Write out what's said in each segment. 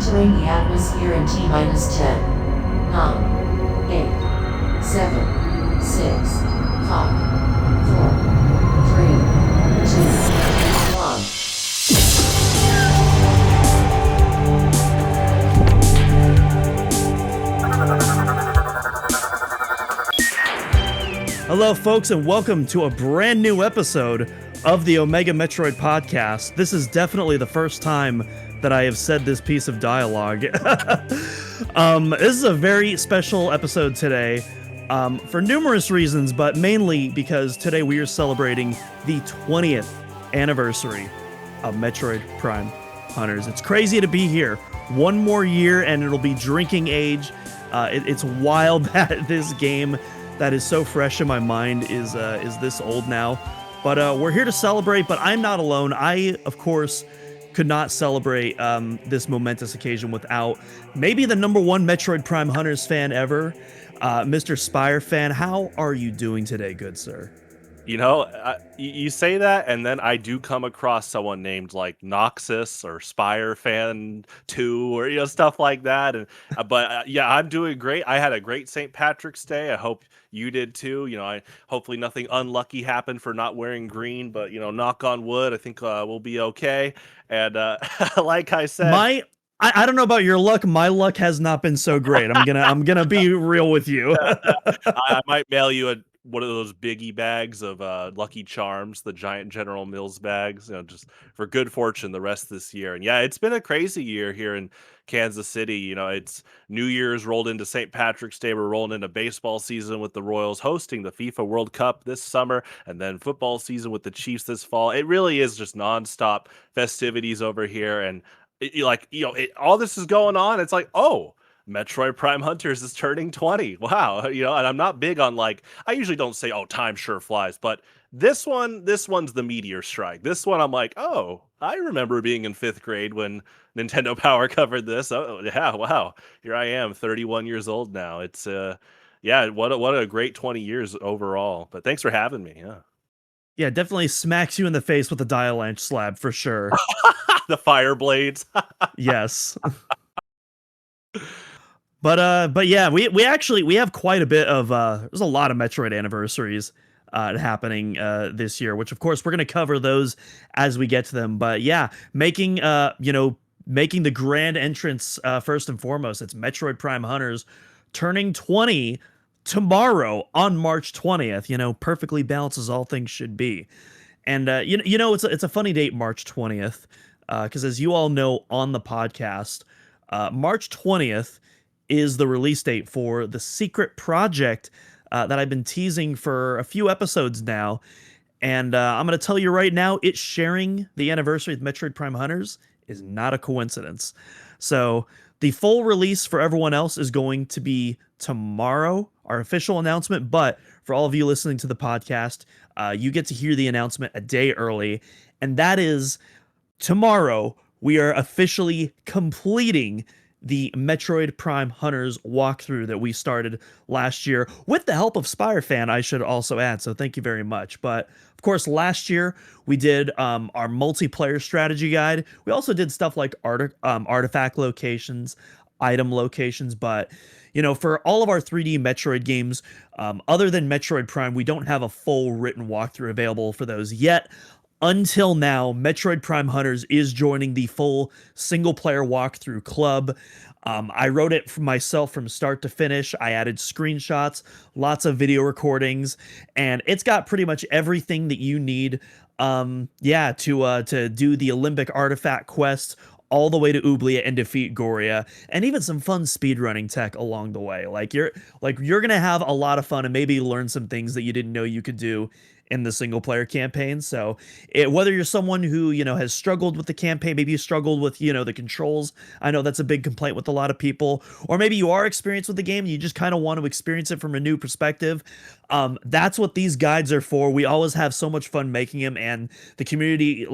Entering the atmosphere in T minus 10, 9, 8, 7, 6, 5, 4, 3, 2, 1. Hello, folks, and welcome to a brand new episode of the Omega Metroid podcast. This is definitely the first time that I have said this piece of dialogue. This is a very special episode today for numerous reasons, but mainly because today we are celebrating the 20th anniversary of Metroid Prime Hunters. It's crazy to be here. One more year and it'll be drinking age. It's wild that this game that is so fresh in my mind is this old now. But we're here to celebrate, but I'm not alone. I, of course, could not celebrate this momentous occasion without maybe the number one Metroid Prime Hunters fan ever, Mr. Spire fan. How are you doing today, good sir? You know, you say that, and then I do come across someone named like Noxus or Spire Fan 2 or stuff like that. And yeah, I'm doing great. I had a great St. Patrick's Day. I hope you did too. I hopefully nothing unlucky happened for not wearing green, but knock on wood, I think we'll be okay. And like I said, I don't know about your luck. My luck has not been so great. I'm gonna be real with you. I might mail you one of those biggie bags of Lucky Charms, the giant General Mills bags, just for good fortune the rest of this year. And yeah, it's been a crazy year here in Kansas City. It's New Year's rolled into St. Patrick's Day. We're rolling into baseball season with the Royals hosting the FIFA World Cup this summer, and then football season with the Chiefs this fall. It really is just nonstop festivities over here. And all this is going on. It's like, oh, Metroid Prime Hunters is turning 20. Wow. And I'm not big on I usually don't say, oh, time sure flies, but this one's the meteor strike. This one I'm like, oh, I remember being in 5th grade when Nintendo Power covered this. Oh, yeah, wow. Here I am, 31 years old now. It's yeah, what a great 20 years overall. But thanks for having me. Yeah. Yeah, definitely smacks you in the face with a Dial-Lanch slab for sure. The fire blades. Yes. But yeah, we actually have quite a bit of there's a lot of Metroid anniversaries happening this year, which of course we're gonna cover those as we get to them. But yeah, making the grand entrance first and foremost, it's Metroid Prime Hunters turning 20 tomorrow on March 20th. Perfectly balanced as all things should be. And it's a funny date, March 20th, because as you all know on the podcast, March 20th is the release date for the secret project that I've been teasing for a few episodes now. And I'm going to tell you right now, it's sharing the anniversary of Metroid Prime Hunters is not a coincidence. So the full release for everyone else is going to be tomorrow, our official announcement. But for all of you listening to the podcast, you get to hear the announcement a day early. And that is tomorrow, we are officially completing the Metroid Prime Hunters walkthrough that we started last year with the help of Spire Fan, I should also add. So thank you very much. But of course, last year we did our multiplayer strategy guide. We also did stuff like artifact locations, item locations. But for all of our 3D Metroid games, other than Metroid Prime, we don't have a full written walkthrough available for those yet. Until now, Metroid Prime Hunters is joining the full single-player walkthrough club. I wrote it for myself from start to finish. I added screenshots, lots of video recordings, and it's got pretty much everything that you need. To do the Alimbic artifact quests all the way to Oublia and defeat Goria, and even some fun speedrunning tech along the way. You're gonna have a lot of fun and maybe learn some things that you didn't know you could do in the single player campaign. So whether you're someone who, has struggled with the campaign, maybe you struggled with, the controls. I know that's a big complaint with a lot of people, or maybe you are experienced with the game and you just kind of want to experience it from a new perspective. That's what these guides are for. We always have so much fun making them, and the community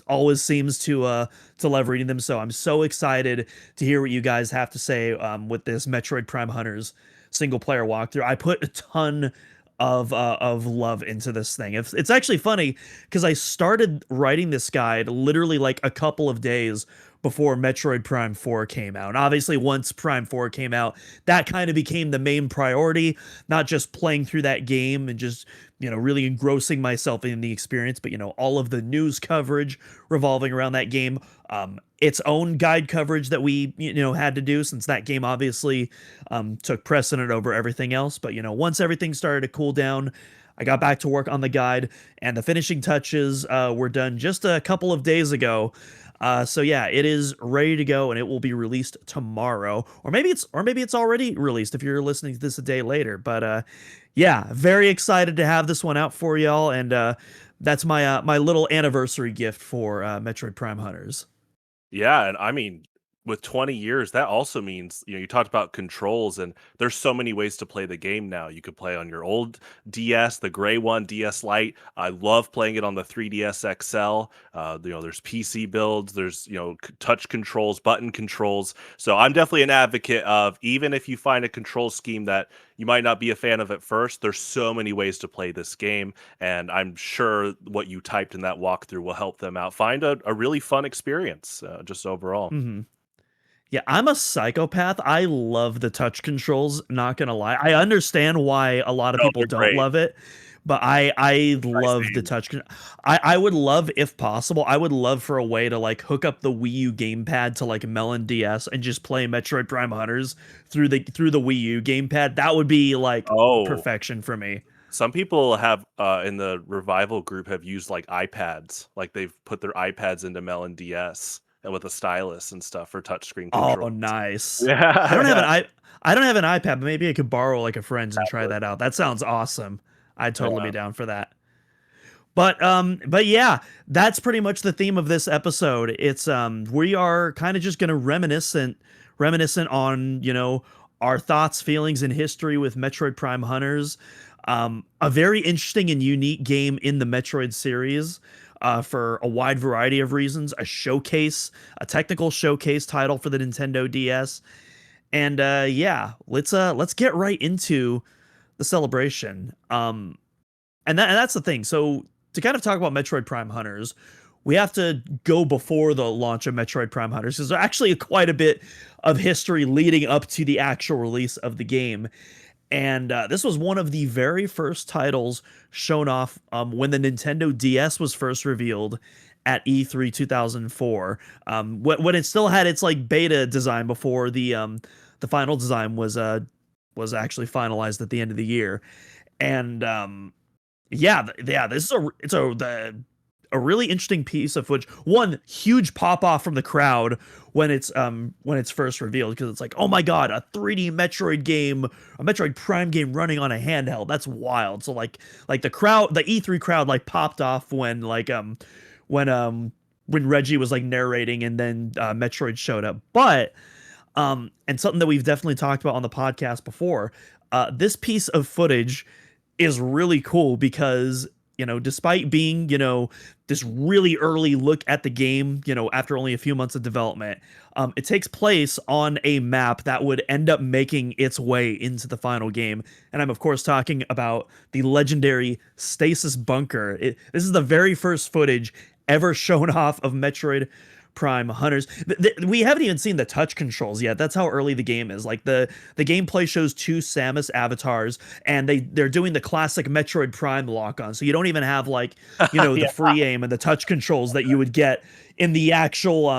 always seems to love reading them. So I'm so excited to hear what you guys have to say with this Metroid Prime Hunters single player walkthrough. I put a ton of love into this thing. It's actually funny because I started writing this guide literally like a couple of days before Metroid Prime 4 came out. And obviously, once Prime 4 came out, that kind of became the main priority, not just playing through that game and just, really engrossing myself in the experience, but, all of the news coverage revolving around that game, its own guide coverage that we, had to do since that game obviously took precedent over everything else. But, once everything started to cool down, I got back to work on the guide, and the finishing touches were done just a couple of days ago. So yeah, it is ready to go, and it will be released tomorrow, or maybe it's already released if you're listening to this a day later. But yeah, very excited to have this one out for y'all, and that's my little anniversary gift for Metroid Prime Hunters. Yeah, and I mean, with 20 years, that also means, you talked about controls, and there's so many ways to play the game now. You could play on your old DS, the gray one, DS Lite. I love playing it on the 3DS XL. There's PC builds, there's, touch controls, button controls. So I'm definitely an advocate of, even if you find a control scheme that you might not be a fan of at first, there's so many ways to play this game. And I'm sure what you typed in that walkthrough will help them out. Find a really fun experience, just overall. Hmm. Yeah, I'm a psychopath. I love the touch controls, not gonna lie. I understand why a lot of No, people they're don't great. love it, but I I love the see. I would love, if possible, I would love for a way to like hook up the Wii U gamepad to like Melon DS and just play Metroid Prime Hunters through the Wii U gamepad. That would be like Oh, perfection for me. some people have in the revival group have used like iPads, like they've put their iPads into Melon DS and with a stylus and stuff for touchscreen Oh, controls. nice. I Yeah, don't have an yeah, i I don't have an iPad, but maybe I could borrow like a friend's and try exactly. that out. That sounds awesome. I'd totally be Yeah. down for that. But yeah, that's pretty much the theme of this episode. It's we are kind of just gonna reminiscent on, our thoughts, feelings, and history with Metroid Prime Hunters. A very interesting and unique game in the Metroid series. For a wide variety of reasons, a technical showcase title for the Nintendo DS, and yeah, let's get right into the celebration. And that's the thing. So to kind of talk about Metroid Prime Hunters, we have to go before the launch of Metroid Prime Hunters. There's actually quite a bit of history leading up to the actual release of the game. And this was one of the very first titles shown off when the Nintendo DS was first revealed at E3 2004. When it still had its like beta design before the final design was actually finalized at the end of the year. And yeah, yeah, this is a really interesting piece of footage. One huge pop off from the crowd when it's first revealed, because it's like, oh my god, a 3D Metroid game, a Metroid Prime game running on a handheld. That's wild. So like the E3 crowd like popped off when when Reggie was like narrating, and then Metroid showed up. But and something that we've definitely talked about on the podcast before, this piece of footage is really cool because, despite being, this really early look at the game, after only a few months of development, it takes place on a map that would end up making its way into the final game. And I'm, of course, talking about the legendary Stasis Bunker. This is the very first footage ever shown off of Metroid Prime Hunters. We haven't even seen the touch controls yet. That's how early the game is. Like the gameplay shows two Samus avatars, and they're doing the classic Metroid Prime lock on. So you don't even have like, the Yeah. free aim and the touch controls that you would get in the actual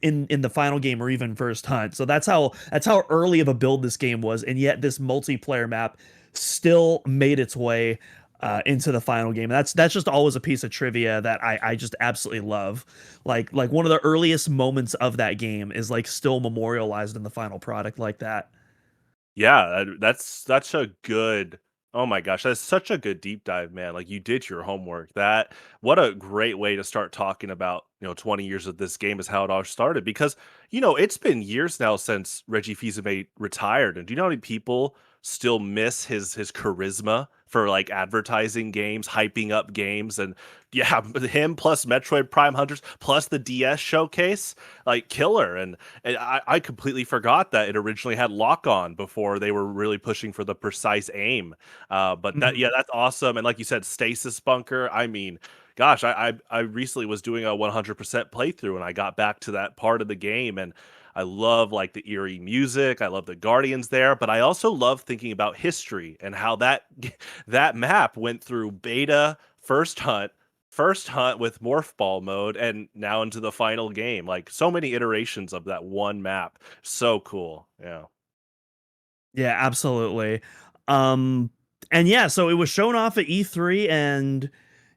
in the final game or even first hunt. So that's how early of a build this game was, and yet this multiplayer map still made its way into the final game. That's just always a piece of trivia that I just absolutely love. Like one of the earliest moments of that game is like still memorialized in the final product like that. Yeah, that's such a good. Oh my gosh, that's such a good deep dive, man. Like you did your homework. That what a great way to start talking about, 20 years of this game is how it all started, because it's been years now since Reggie Fils-Aimé retired, and do you know how many people still miss his charisma for like advertising games, hyping up games, and yeah, him plus Metroid Prime Hunters plus the DS showcase, like killer. And I completely forgot that it originally had lock on before they were really pushing for the precise aim. But Mhm. yeah, that's awesome. And like you said, Stasis Bunker. I mean, gosh, I recently was doing a 100% playthrough, and I got back to that part of the game, and I love like the eerie music. I love the Guardians there, but I also love thinking about history and how that map went through beta, first hunt with morph ball mode, and now into the final game. Like so many iterations of that one map. So cool. Yeah. Yeah, absolutely. Um, and yeah, so it was shown off at E3, and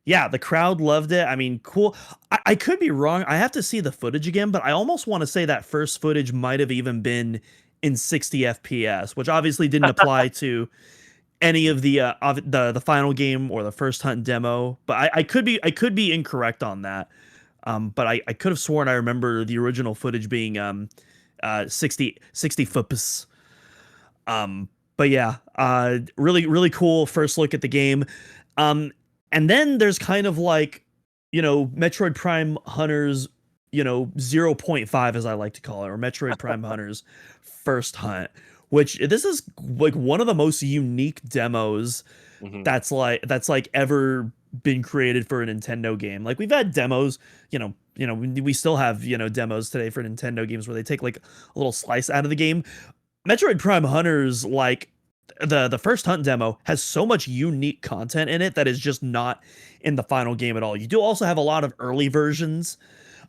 yeah, the crowd loved it. I mean, cool. I could be wrong. I have to see the footage again, but I almost want to say that first footage might have even been in 60 FPS, which obviously didn't apply to any of the final game or the first hunt demo. But I could be incorrect on that. But I could have sworn I remember the original footage being 60 FPS. But yeah, really cool first look at the game. Um, and then there's kind of like, Metroid Prime Hunters, 0.5 as I like to call it, or Metroid Prime Hunters First Hunt, which this is like one of the most unique demos Hmm. that's like ever been created for a Nintendo game. Like we've had demos, we still have, demos today for Nintendo games where they take like a little slice out of the game. Metroid Prime Hunters, like the first hunt demo, has so much unique content in it that is just not in the final game at all. You do also have a lot of early versions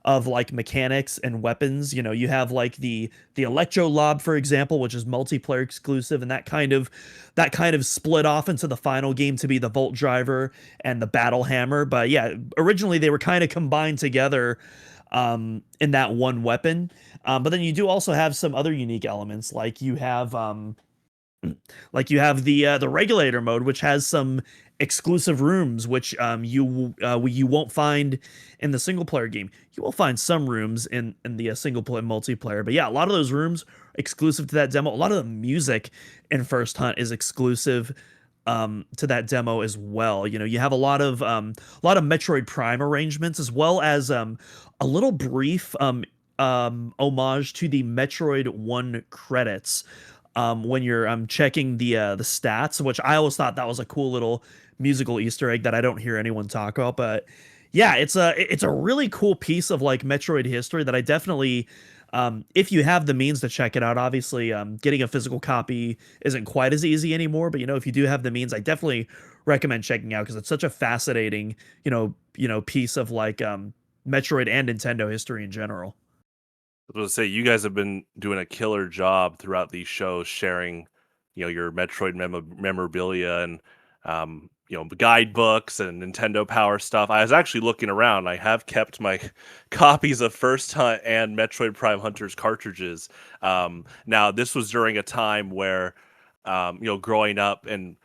of like mechanics and weapons. You have like the Electro Lob, for example, which is multiplayer exclusive, and that kind of split off into the final game to be the Volt Driver and the Battle Hammer. But yeah, originally they were kind of combined together in that one weapon. But then you do also have some other unique elements, like you have the regulator mode, which has some exclusive rooms, which you won't find in the single player game. You will find some rooms in the single player multiplayer, but yeah, a lot of those rooms exclusive to that demo. A lot of the music in First Hunt is exclusive to that demo as well. You have a lot of Metroid Prime arrangements, as well as a little brief homage to the Metroid 1 credits when you're checking the stats, which I always thought that was a cool little musical Easter egg that I don't hear anyone talk about. But yeah, it's a really cool piece of like Metroid history that I definitely, if you have the means to check it out. Obviously, getting a physical copy isn't quite as easy anymore, but if you do have the means, I definitely recommend checking out because it's such a fascinating, piece of like Metroid and Nintendo history in general. I was going to say you guys have been doing a killer job throughout these shows, sharing, your Metroid memorabilia and, guidebooks and Nintendo Power stuff. I was actually looking around. I have kept my copies of First Hunt and Metroid Prime Hunters cartridges. Now, this was during a time where, growing up, and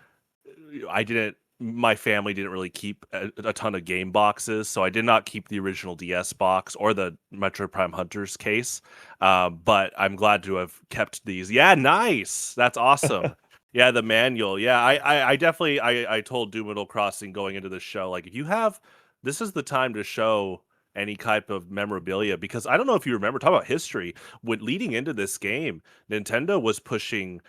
I didn't. My family didn't really keep a ton of game boxes, so I did not keep the original DS box or the Metroid Prime Hunters case. But I'm glad to have kept these. Yeah, nice. That's awesome. Yeah, the manual. Yeah, I definitely I told Doominal Crossing going into the show, like if you have, this is the time to show any type of memorabilia, because I don't know if you remember, talk about history. When leading into this game, Nintendo was pushing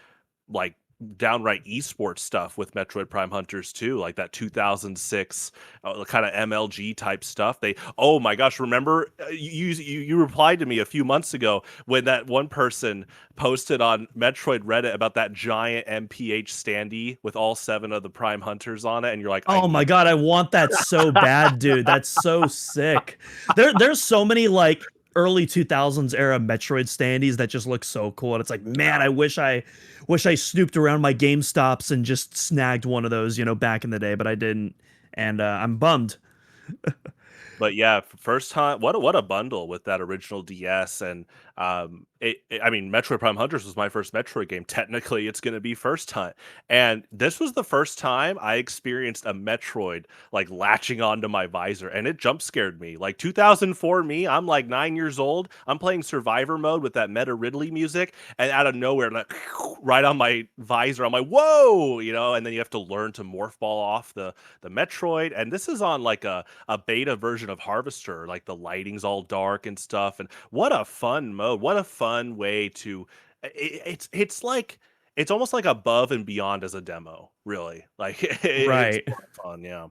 like downright esports stuff with Metroid Prime Hunters too, like that 2006 kind of MLG type stuff. Oh my gosh, remember you replied to me a few months ago when that one person posted on Metroid Reddit about that giant MPH standee with all 7 of the Prime Hunters on it, and you're like, I Oh my need. god, I want that so bad, dude. That's so sick. There's so many like early 2000s era Metroid standees that just look so cool. And it's like, man, I wish I snooped around my Game Stops and just snagged one of those, back in the day, but I didn't. And I'm bummed. But yeah, First Hunt, what a bundle with that original DS. And I mean, Metroid Prime Hunters was my first Metroid game. Technically, it's going to be First Hunt, and this was the first time I experienced a Metroid like latching onto my visor, and it jump scared me. Like 2004 me, I'm like 9 years old. I'm playing Survivor mode with that Meta Ridley music, and out of nowhere, like right on my visor, I'm like, whoa, and then you have to learn to morph ball off the Metroid, and this is on like a beta version of Harvester, like the lighting's all dark and stuff. And what a fun mode! What a fun way to. It's like it's almost like above and beyond as a demo, really. Like it's Right. a lot of fun, yeah.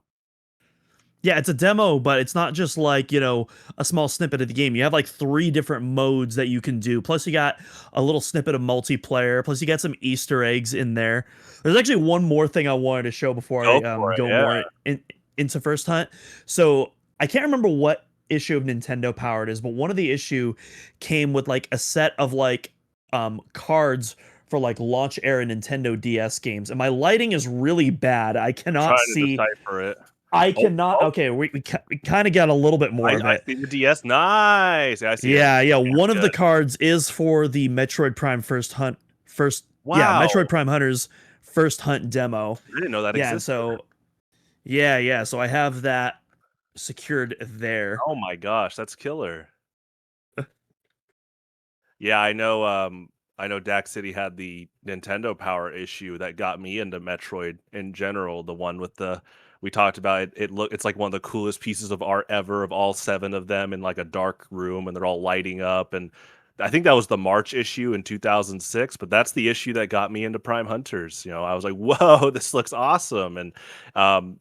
Yeah, it's a demo, but it's not just like, a small snippet of the game. You have like three different modes that you can do. Plus, you got a little snippet of multiplayer. Plus, you got some Easter eggs in there. There's actually one more thing I wanted to show before I Go for it. go Yeah. more into First Hunt. So, I can't remember what issue of Nintendo Power it is, but one of the issue came with like a set of like cards for like launch era Nintendo DS games. And my lighting is really bad. I cannot Trying to see decipher it. I Oh, cannot. oh, Okay, we kind of got a little bit more of I it. see the DS. Nice. Yeah, I see it. Yeah, yeah. Yeah, One of the good. cards is for the Metroid Prime First Hunt. Yeah, Wow. Metroid Prime Hunters First Hunt demo. I didn't know that Yeah, and existed. so yeah, yeah. So I have that secured there. Oh my gosh, that's killer. Yeah, I know Dak City had the Nintendo Power issue that got me into Metroid in general, the one with the we talked about it. It's like one of the coolest pieces of art ever of all seven of them in like a dark room and they're all lighting up and I think that was the March issue in 2006, but that's the issue that got me into Prime Hunters. I was like, "Whoa, this looks awesome!" And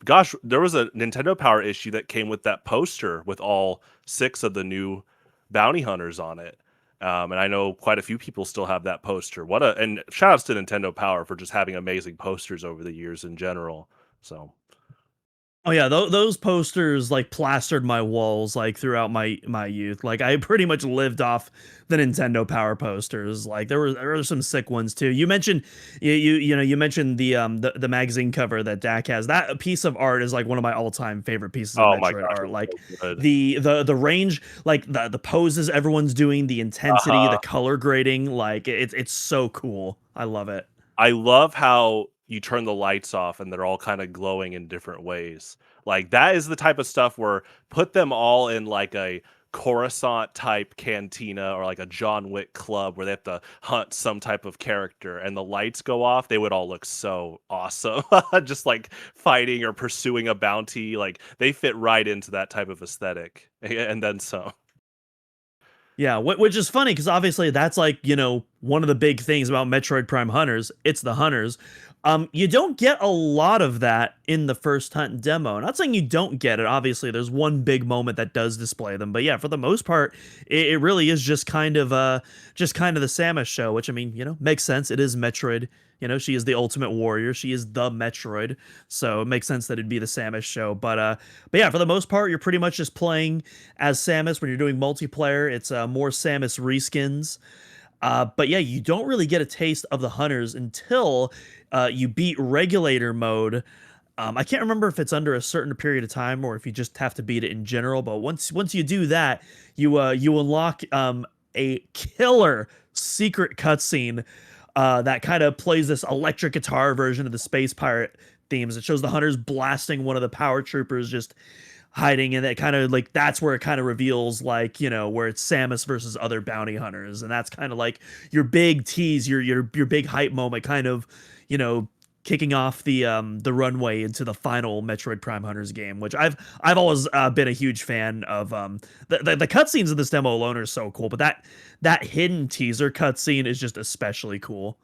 gosh, there was a Nintendo Power issue that came with that poster with all six of the new bounty hunters on it. And I know quite a few people still have that poster. And shout outs to Nintendo Power for just having amazing posters over the years in general. So Oh yeah, those posters like plastered my walls like throughout my youth. Like I pretty much lived off the Nintendo Power posters. Like there were some sick ones too. You mentioned you mentioned the magazine cover that Dak has. That piece of art is like one of my all-time favorite pieces of oh my Metroid gosh, art. it's Like so good. the range, like the poses everyone's doing, the intensity, Uh-huh. the color grading, like it's so cool. I love it. I love how you turn the lights off and they're all kind of glowing in different ways. Like that is the type of stuff where put them all in like a Coruscant type cantina or like a John Wick club where they have to hunt some type of character and the lights go off, they would all look so awesome. Just like fighting or pursuing a bounty. Like they fit right into that type of aesthetic. And then some. Yeah, which is funny because obviously that's like, one of the big things about Metroid Prime Hunters. It's the hunters. You don't get a lot of that in the first hunt demo. Not saying you don't get it. Obviously, there's one big moment that does display them, but yeah, for the most part, it really is just kind of the Samus show, which I mean, makes sense. It is Metroid. She is the ultimate warrior. She is the Metroid, so it makes sense that it'd be the Samus show. But yeah, for the most part, you're pretty much just playing as Samus. When you're doing multiplayer, it's more Samus reskins. But yeah, you don't really get a taste of the hunters until you beat regulator mode. I can't remember if it's under a certain period of time or if you just have to beat it in general. But once you do that, you unlock a killer secret cutscene that kind of plays this electric guitar version of the Space Pirate themes. It shows the hunters blasting one of the power troopers just hiding, and that kind of like that's where it kind of reveals like where it's Samus versus other bounty hunters, and that's kind of like your big tease, your big hype moment, kind of you know kicking off the runway into the final Metroid Prime Hunters game, which I've always been a huge fan of. The cutscenes in this demo alone are so cool, but that hidden teaser cutscene is just especially cool.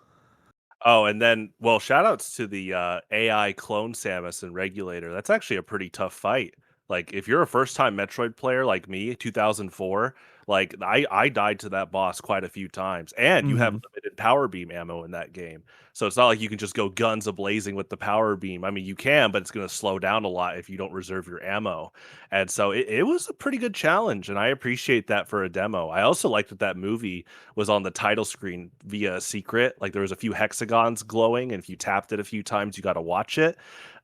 Oh, and then, well, shout outs to the AI clone Samus and Regulator. That's actually a pretty tough fight. Like, if you're a first time Metroid player like me, 2004, like I died to that boss quite a few times. And you have Hmm. limited power beam ammo in that game. So it's not like you can just go guns a blazing with the power beam. I mean, you can, but it's going to slow down a lot if you don't reserve your ammo. And so it was a pretty good challenge. And I appreciate that for a demo. I also liked that movie was on the title screen via a secret. Like there was a few hexagons glowing, and if you tapped it a few times, you got to watch it.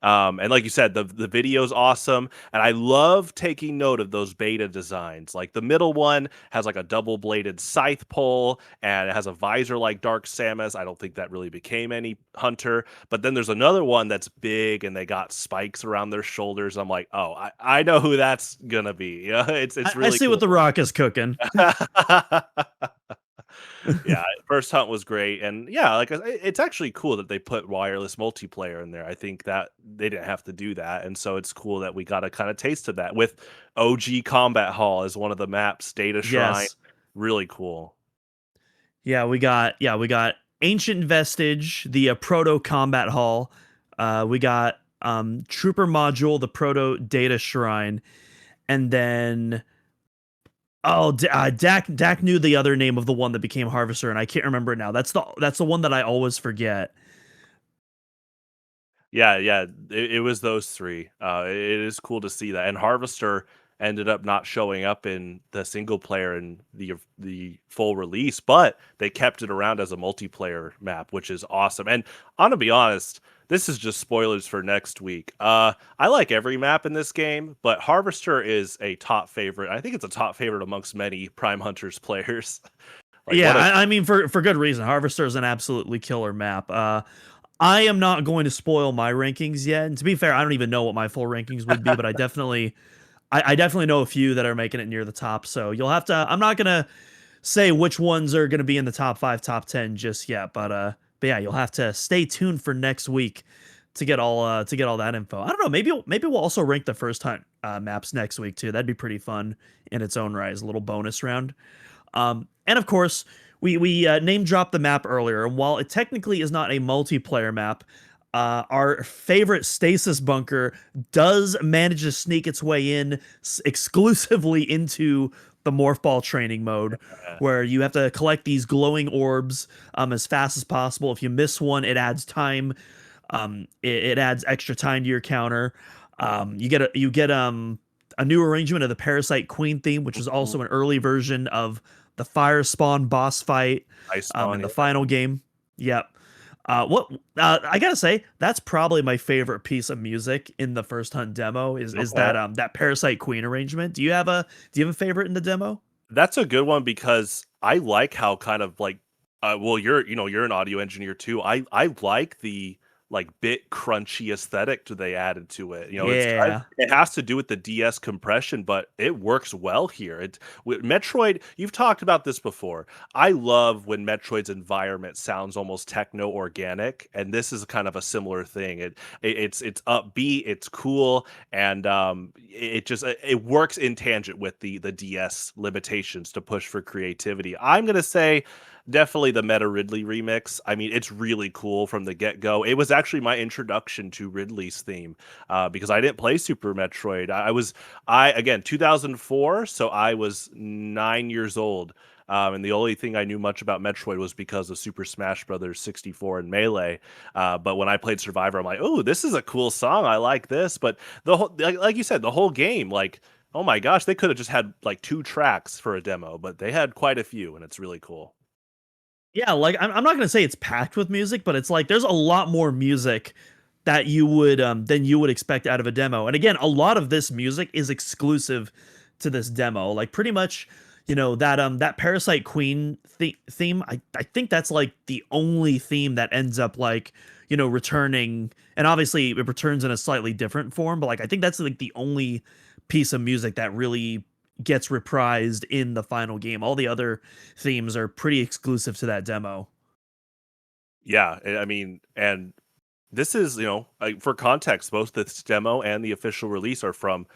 And like you said, the video's awesome, and I love taking note of those beta designs. Like the middle one has like a double bladed scythe pole, and it has a visor like Dark Samus. I don't think that really became any hunter, but then there's another one that's big, and they got spikes around their shoulders. I'm like, oh, I know who that's gonna be. Yeah, it's I really see what cool. the Rock is cooking. Yeah, first hunt was great, and yeah, like it's actually cool that they put wireless multiplayer in there. I think that they didn't have to do that, and so it's cool that we got a kind of taste of that with OG Combat Hall as one of the maps, Data Shrine. Yes. Really cool. We got Ancient Vestige, the Proto Combat Hall. We got Trooper Module, the Proto Data Shrine, and then Dak knew the other name of the one that became Harvester, and I can't remember it now. That's the one that I always forget. Yeah, yeah, it was those 3. It is cool to see that, and Harvester ended up not showing up in the single player in the full release, but they kept it around as a multiplayer map, which is awesome. And I'm gonna be honest, this is just spoilers for next week. I like every map in this game, but Harvester is a top favorite. I think it's a top favorite amongst many Prime Hunters players. Like, Yeah, what a I mean for good reason. Harvester is an absolutely killer map. I am not going to spoil my rankings yet. And to be fair, I don't even know what my full rankings would be, but I definitely know a few that are making it near the top. So you'll have to. I'm not gonna say which ones are gonna be in the top 5, top 10 just yet, but yeah, you'll have to stay tuned for next week to get all that info. I don't know. Maybe we'll also rank the first hunt maps next week too. That'd be pretty fun in its own right as a little bonus round. And of course, we name dropped the map earlier, and while it technically is not a multiplayer map, our favorite stasis bunker does manage to sneak its way in exclusively into the morph ball training mode, where you have to collect these glowing orbs as fast as possible. If you miss one, it adds time. It adds extra time to your counter. You get a new arrangement of the Parasite Queen theme, which is also an early version of the Fire Spawn boss fight ice spawn, in the yeah. final game. Yep. What I gotta say, that's probably my favorite piece of music in the first hunt demo is Okay. that Parasite Queen arrangement. Do you have a favorite in the demo? That's a good one because I like how kind of like well you're an audio engineer too. I like the like bit crunchy aesthetic that they added to it. Yeah. It has to do with the DS compression, but it works well here. It with Metroid, you've talked about this before. I love when Metroid's environment sounds almost techno organic, and this is kind of a similar thing. It's upbeat, it's cool, and it works in tangent with the DS limitations to push for creativity. I'm gonna say definitely the Meta Ridley remix. I mean, it's really cool from the get go. It was actually my introduction to Ridley's theme because I didn't play Super Metroid. I again 2004, so I was 9 years old. And the only thing I knew much about Metroid was because of Super Smash Brothers 64 and Melee. But when I played Survivor, I'm like, oh, this is a cool song. I like this. But the whole, like you said, the whole game, like, oh my gosh, they could have just had like 2 tracks for a demo, but they had quite a few, and it's really cool. Yeah, like I'm not gonna say it's packed with music, but it's like there's a lot more music that you would than you would expect out of a demo. And again, a lot of this music is exclusive to this demo. Like pretty much, that Parasite Queen theme. I think that's like the only theme that ends up like returning. And obviously, it returns in a slightly different form. But like I think that's like the only piece of music that really gets reprised in the final game. All the other themes are pretty exclusive to that demo. Yeah, I mean, and this is, like, for context, both this demo and the official release are from,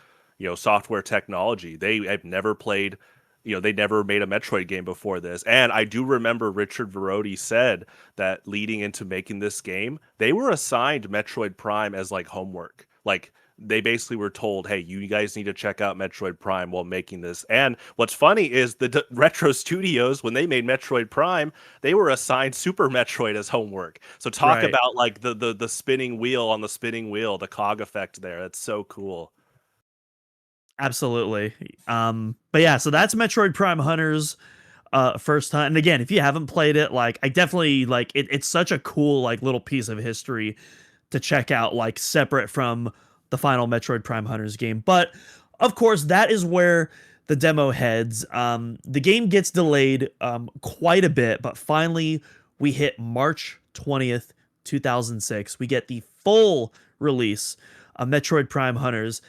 Software Technology. They have never played, they never made a Metroid game before this. And I do remember Richard Verodi said that leading into making this game, they were assigned Metroid Prime as like homework. Like they basically were told, "Hey, you guys need to check out Metroid Prime while making this." And what's funny is the Retro Studios, when they made Metroid Prime, they were assigned Super Metroid as homework. So talk Right. about like the spinning wheel on the spinning wheel, the cog effect there. That's so cool. Absolutely. But yeah, so that's Metroid Prime Hunters first hunt. And again, if you haven't played it, like I definitely like it's such a cool like little piece of history to check out, like separate from the final Metroid Prime Hunters game. But of course, that is where the demo heads. The game gets delayed quite a bit, but finally we hit March 20th, 2006. We get the full release of Metroid Prime Hunters.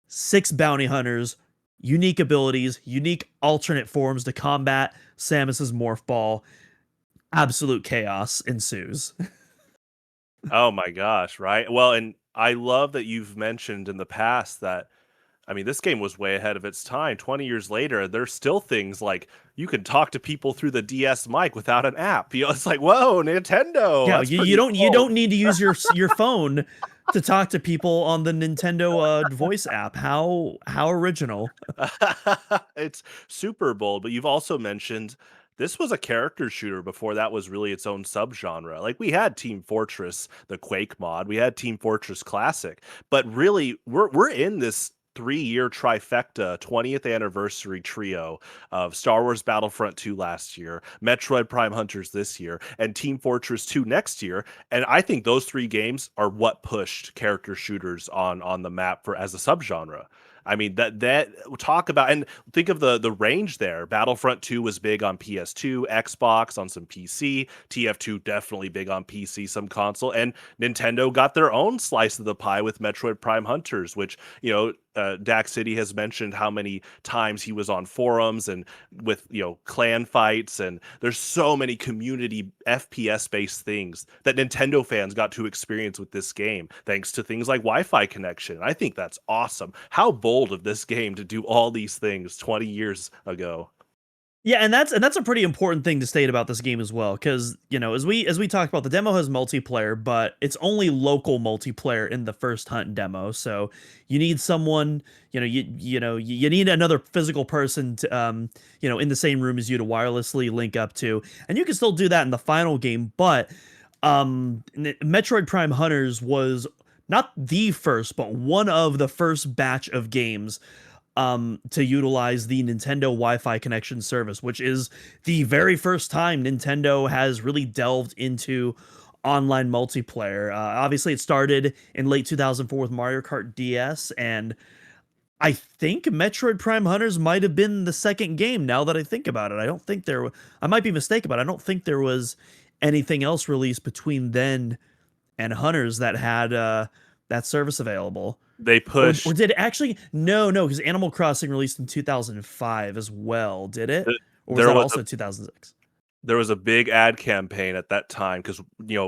6 bounty hunters, unique abilities, unique alternate forms to combat Samus's morph ball. Absolute chaos ensues. Oh my gosh, right? Well, and I love that you've mentioned in the past that I mean, this game was way ahead of its time. 20 years later, there's still things like you can talk to people through the DS mic without an app. It's like, whoa, Nintendo, Yeah, that's you pretty don't cool. need to use your phone to talk to people on the Nintendo voice app. How original. It's super bold, but you've also mentioned this was a character shooter before that was really its own subgenre. Like we had Team Fortress, the Quake mod, we had Team Fortress Classic, but really we're in this 3-year trifecta 20th anniversary trio of Star Wars Battlefront 2 last year, Metroid Prime Hunters this year, and Team Fortress 2 next year. And I think those 3 games are what pushed character shooters on the map for as a subgenre. I mean that talk about and think of the range there. Battlefront 2 was big on PS2, Xbox, on some PC. TF2 definitely big on PC, some console, and Nintendo got their own slice of the pie with Metroid Prime Hunters, which Dak City has mentioned how many times he was on forums and with clan fights, and there's so many community FPS based things that Nintendo fans got to experience with this game thanks to things like Wi-Fi connection. I think that's awesome. How bold of this game to do all these things 20 years ago. Yeah, and that's a pretty important thing to state about this game as well, because as we talked about, the demo has multiplayer, but it's only local multiplayer in the first hunt demo. So you need someone, you need another physical person to, in the same room as you to wirelessly link up to, and you can still do that in the final game. But Metroid Prime Hunters was not the first, but one of the first batch of games to utilize the Nintendo Wi-Fi connection service, which is the very first time Nintendo has really delved into online multiplayer. Obviously, it started in late 2004 with Mario Kart DS, and I think Metroid Prime Hunters might have been the second game. Now that I think about it, I don't think I might be mistaken, but I don't think there was anything else released between then and Hunters that had that service available. They Or pushed did it actually? No, because Animal Crossing released in 2005 as well, did it? th- Or was there that was also 2006? there was a big ad campaign at that time because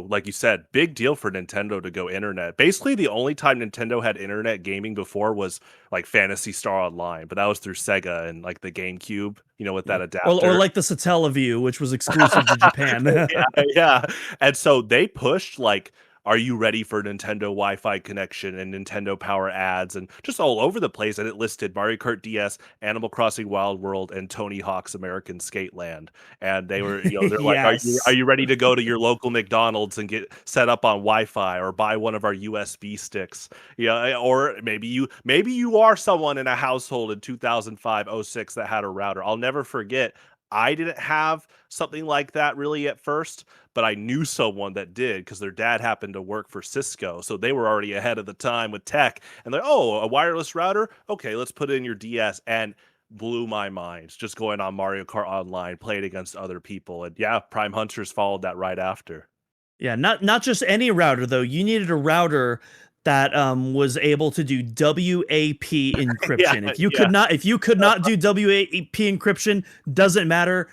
like you said, big deal for Nintendo to go internet. Basically the only time Nintendo had internet gaming before was like Fantasy Star Online, but that was through Sega and like the GameCube, with Yeah. that Or adapter. like the Satellaview, which was exclusive to Japan. Yeah, yeah. And so they pushed like, are you ready for Nintendo Wi-Fi connection and Nintendo Power ads and just all over the place? And it listed Mario Kart DS, Animal Crossing Wild World, and Tony Hawk's American Skateland. And they were, they're like, are Yes. you ready to go to your local McDonald's and get set up on Wi-Fi or buy one of our USB sticks? Yeah, or maybe you are someone in a household in 2005, '06 that had a router. I'll never forget. I didn't have something like that really at first, but I knew someone that did because their dad happened to work for Cisco. So they were already ahead of the time with tech. And they're, oh, a wireless router? Okay, let's put it in your DS. And blew my mind just going on Mario Kart Online, playing against other people. And yeah, Prime Hunters followed that right after. Yeah, not just any router though. You needed a router that was able to do WAP Yeah, encryption. yeah. If you could not do WAP encryption, doesn't matter.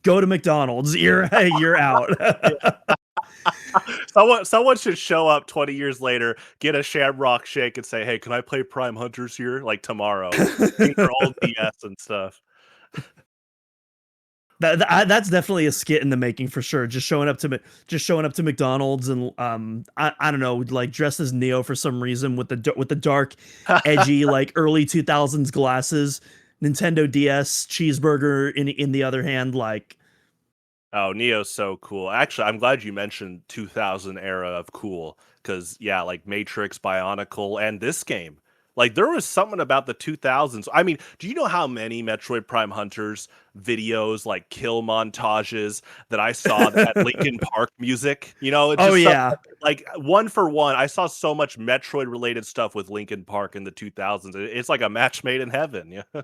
Go to McDonald's. You're out. Someone should show up 20 years later, get a Shamrock Shake, and say, "Hey, can I play Prime Hunters here like tomorrow?" Using their old DS and stuff. That's definitely a skit in the making for sure. Just showing up to McDonald's and I don't know, like dressed as Neo for some reason with the dark, edgy like early 2000s glasses, Nintendo DS cheeseburger in the other hand, like Oh, Neo's so cool. Actually, I'm glad you mentioned 2000 era of cool because yeah, like Matrix, Bionicle, and this game. Like there was something about the 2000s. I mean, do you know how many Metroid Prime Hunters videos, like kill montages that I saw that had Linkin Park music? It's oh just something yeah. like one for one. I saw so much Metroid related stuff with Linkin Park in the 2000s. It's like a match made in heaven. Yeah.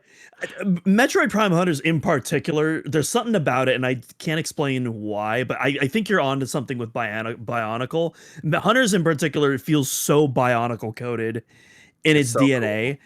Metroid Prime Hunters in particular, there's something about it, and I can't explain why, but I think you're onto something with Bionicle. Hunters in particular, it feels so Bionicle coded in It's its so cool. DNA.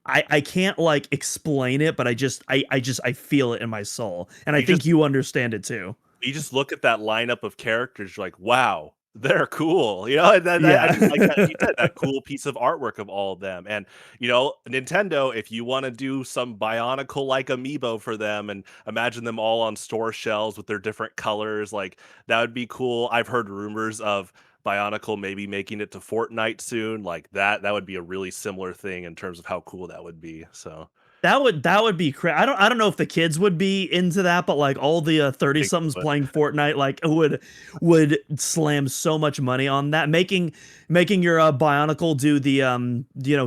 I can't like explain it, but I feel it in my soul, and I You just think you understand it too. you just look at that lineup of characters, you're like, wow, they're cool. And then I just like that Yeah. you said, that cool piece of artwork of all of them. And Nintendo, if you want to do some Bionicle like amiibo for them and imagine them all on store shelves with their different colors, like that would be cool. I've heard rumors of Bionicle maybe making it to Fortnite soon, like that would be a really similar thing in terms of how cool that would be. So That would be I don't know if the kids would be into that, but like all the 30 think somethings but playing Fortnite like would slam so much money on that, making your Bionicle do the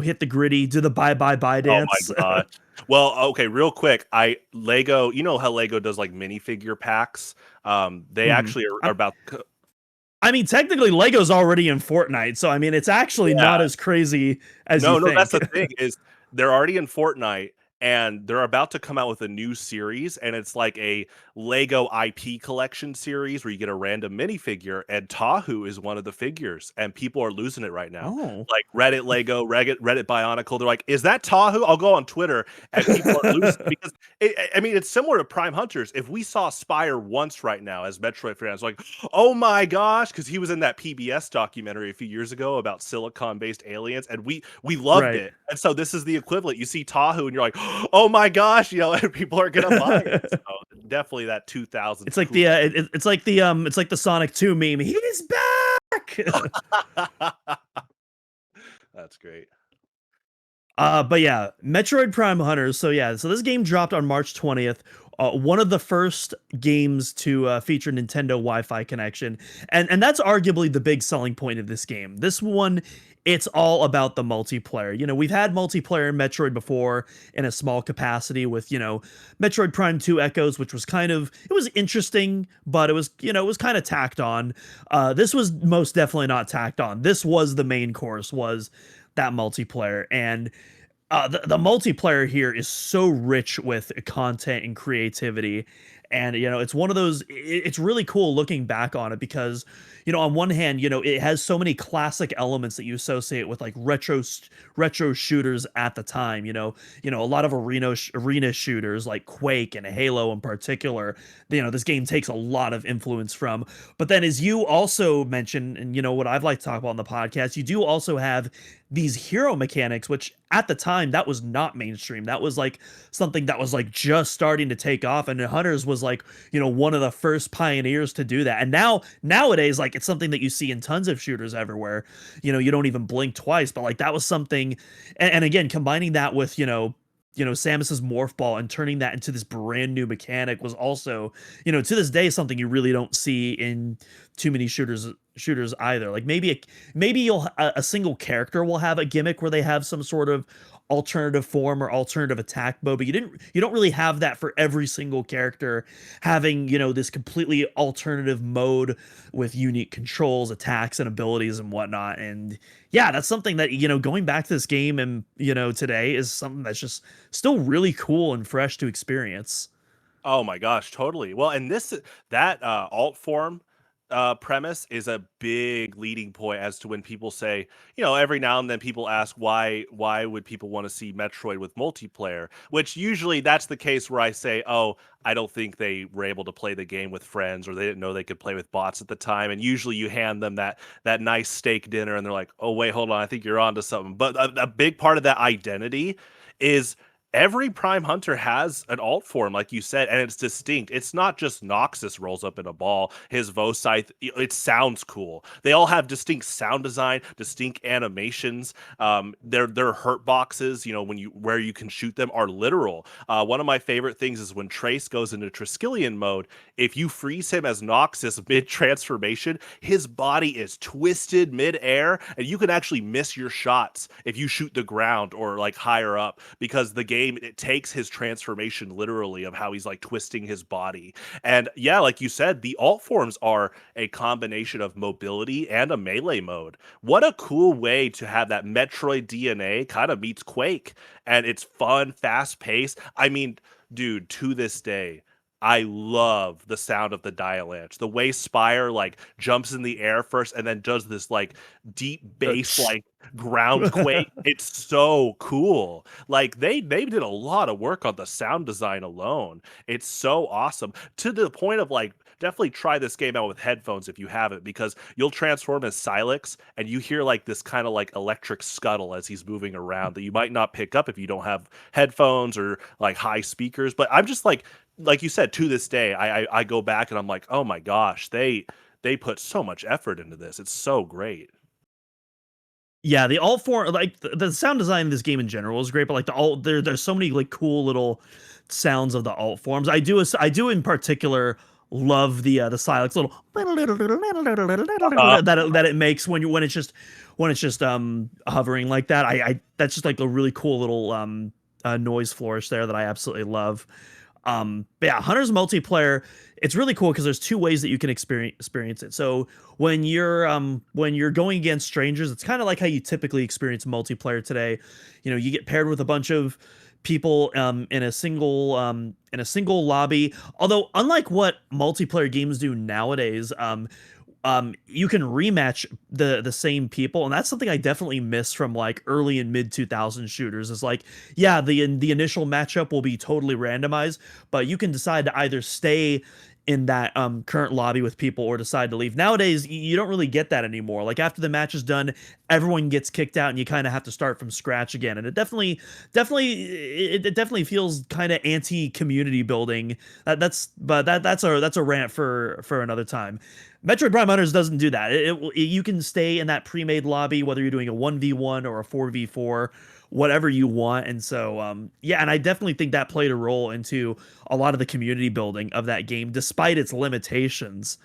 hit the gritty, do the bye bye bye oh my dance. gosh. Well, okay, real quick, I Lego, you know how Lego does like minifigure packs? They Mhm. actually are about I mean, technically Lego's already in Fortnite, so I mean it's actually not yeah. as crazy as you No, no, that's think. the thing is they're already in Fortnite and they're about to come out with a new series and it's like a Lego IP collection series where you get a random minifigure and Tahu is one of the figures and people are losing it right now. Oh. Like Reddit Lego, Reddit Bionicle, they're like, "Is that Tahu?" I'll go on Twitter and people are losing because I mean it's similar to Prime Hunters. If we saw Spire once right now as Metroid fans, like, "Oh my gosh," because he was in that PBS documentary a few years ago about silicon-based aliens, and we loved Right. it. And so this is the equivalent. You see Tahu, and you're like, "Oh my gosh," and people are gonna buy it. So definitely that 2000s It's like cool. it's like the Sonic 2 meme. He's back. That's great. But yeah, Metroid Prime Hunters. So yeah, so this game dropped on March 20th. One of the first games to feature Nintendo Wi-Fi connection, and that's arguably the big selling point of this game. This one, it's all about the multiplayer. We've had multiplayer in Metroid before in a small capacity with Metroid Prime 2 Echoes, which was it was interesting, but it was kind of tacked on. This was most definitely not tacked on. This was the main course, was that multiplayer. And the multiplayer here is so rich with content and creativity. And it's one of those it's really cool looking back on it because on one hand it has so many classic elements that you associate with like retro shooters at the time. A lot of arena shooters like Quake and Halo in particular. This game takes a lot of influence from. But then, as you also mentioned, and what I've liked to talk about on the podcast, you do also have these hero mechanics, which at the time that was not mainstream. That was like something that was like just starting to take off, and Hunters was like one of the first pioneers to do that. And nowadays, like, it's something that you see in tons of shooters everywhere. You don't even blink twice, but like that was something. And again, combining that with Samus's morph ball and turning that into this brand new mechanic was also to this day something you really don't see in too many shooters either. Like maybe a single character will have a gimmick where they have some sort of alternative form or alternative attack mode, but you don't really have that for every single character having this completely alternative mode with unique controls, attacks, and abilities and whatnot. And yeah, that's something that going back to this game and today is something that's just still really cool and fresh to experience. Oh my gosh, totally. Well, and that alt form premise is a big leading point as to when people say, every now and then people ask why would people want to see Metroid with multiplayer? Which usually that's the case where I say, oh, I don't think they were able to play the game with friends or they didn't know they could play with bots at the time. And usually you hand them that nice steak dinner and they're like, oh wait, hold on, I think you're onto something. But a big part of that identity is every Prime Hunter has an alt form, like you said, and it's distinct. It's not just Noxus rolls up in a ball. His Voscythe, it sounds cool. They all have distinct sound design, distinct animations. Their hurt boxes, where you can shoot them, are literal. One of my favorite things is when Trace goes into Triskelion mode. If you freeze him as Noxus mid transformation, his body is twisted mid air, and you can actually miss your shots if you shoot the ground or like higher up because the game it takes his transformation literally of how he's like twisting his body. And yeah, like you said, the alt forms are a combination of mobility and a melee mode. What a cool way to have that Metroid DNA kind of meets Quake, and it's fun, fast paced. I mean, dude, to this day, I love the sound of the dial edge. The way Spire like jumps in the air first and then does this like deep bass like ground quake. It's so cool. Like they did a lot of work on the sound design alone. It's so awesome to the point of like definitely try this game out with headphones if you have it because you'll transform as Silex and you hear like this kind of like electric scuttle as he's moving around that you might not pick up if you don't have headphones or like high speakers. But I'm just like you said, to this day, I go back and I'm like, oh my gosh, they they put so much effort into this. It's so great. Yeah, the alt form, like the sound design in this game in general is great, but like the alt, there's so many like cool little sounds of the alt forms. I do in particular love the Silex little Uh, that it makes when it's just hovering like that. I that's just like a really cool little noise flourish there that I absolutely love. But yeah, Hunter's multiplayer, it's really cool because there's two ways that you can experience it. So when you're going against strangers, it's kind of like how you typically experience multiplayer today. You know, you get paired with a bunch of people in a single lobby. Although unlike what multiplayer games do nowadays, you can rematch the same people, and that's something I definitely miss from like early and mid 2000 shooters. Is like, yeah, the initial matchup will be totally randomized, but you can decide to either stay in that current lobby with people or decide to leave. Nowadays, you don't really get that anymore. Like after the match is done, everyone gets kicked out, and you kind of have to start from scratch again. And it it definitely feels kind of anti community building. That's a rant for another time. Metroid Prime Hunters doesn't do that. You can stay in that pre-made lobby whether you're doing a 1v1 or a 4v4, whatever you want. And so yeah, and I definitely think that played a role into a lot of the community building of that game despite its limitations.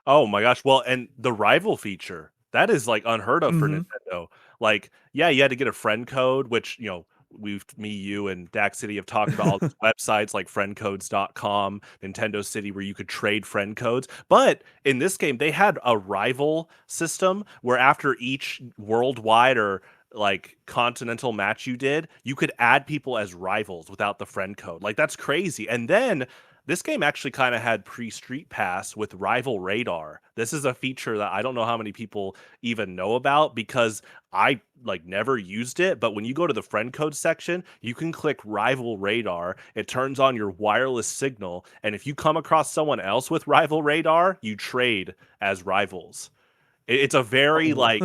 Oh my gosh. Well, and the rival feature, that is like unheard of for Mhm. Nintendo. Like, yeah, you had to get a friend code, which, you and Dax City have talked about all these websites like friendcodes.com, Nintendo City, where you could trade friend codes. But in this game, they had a rival system where after each worldwide or like continental match you did, you could add people as rivals without the friend code. Like, that's crazy. And then this game actually kind of had pre-Street Pass with Rival Radar. This is a feature that I don't know how many people even know about because I like never used it, but when you go to the friend code section, you can click Rival Radar. It turns on your wireless signal, and if you come across someone else with Rival Radar, you trade as rivals. It's a very Oh. like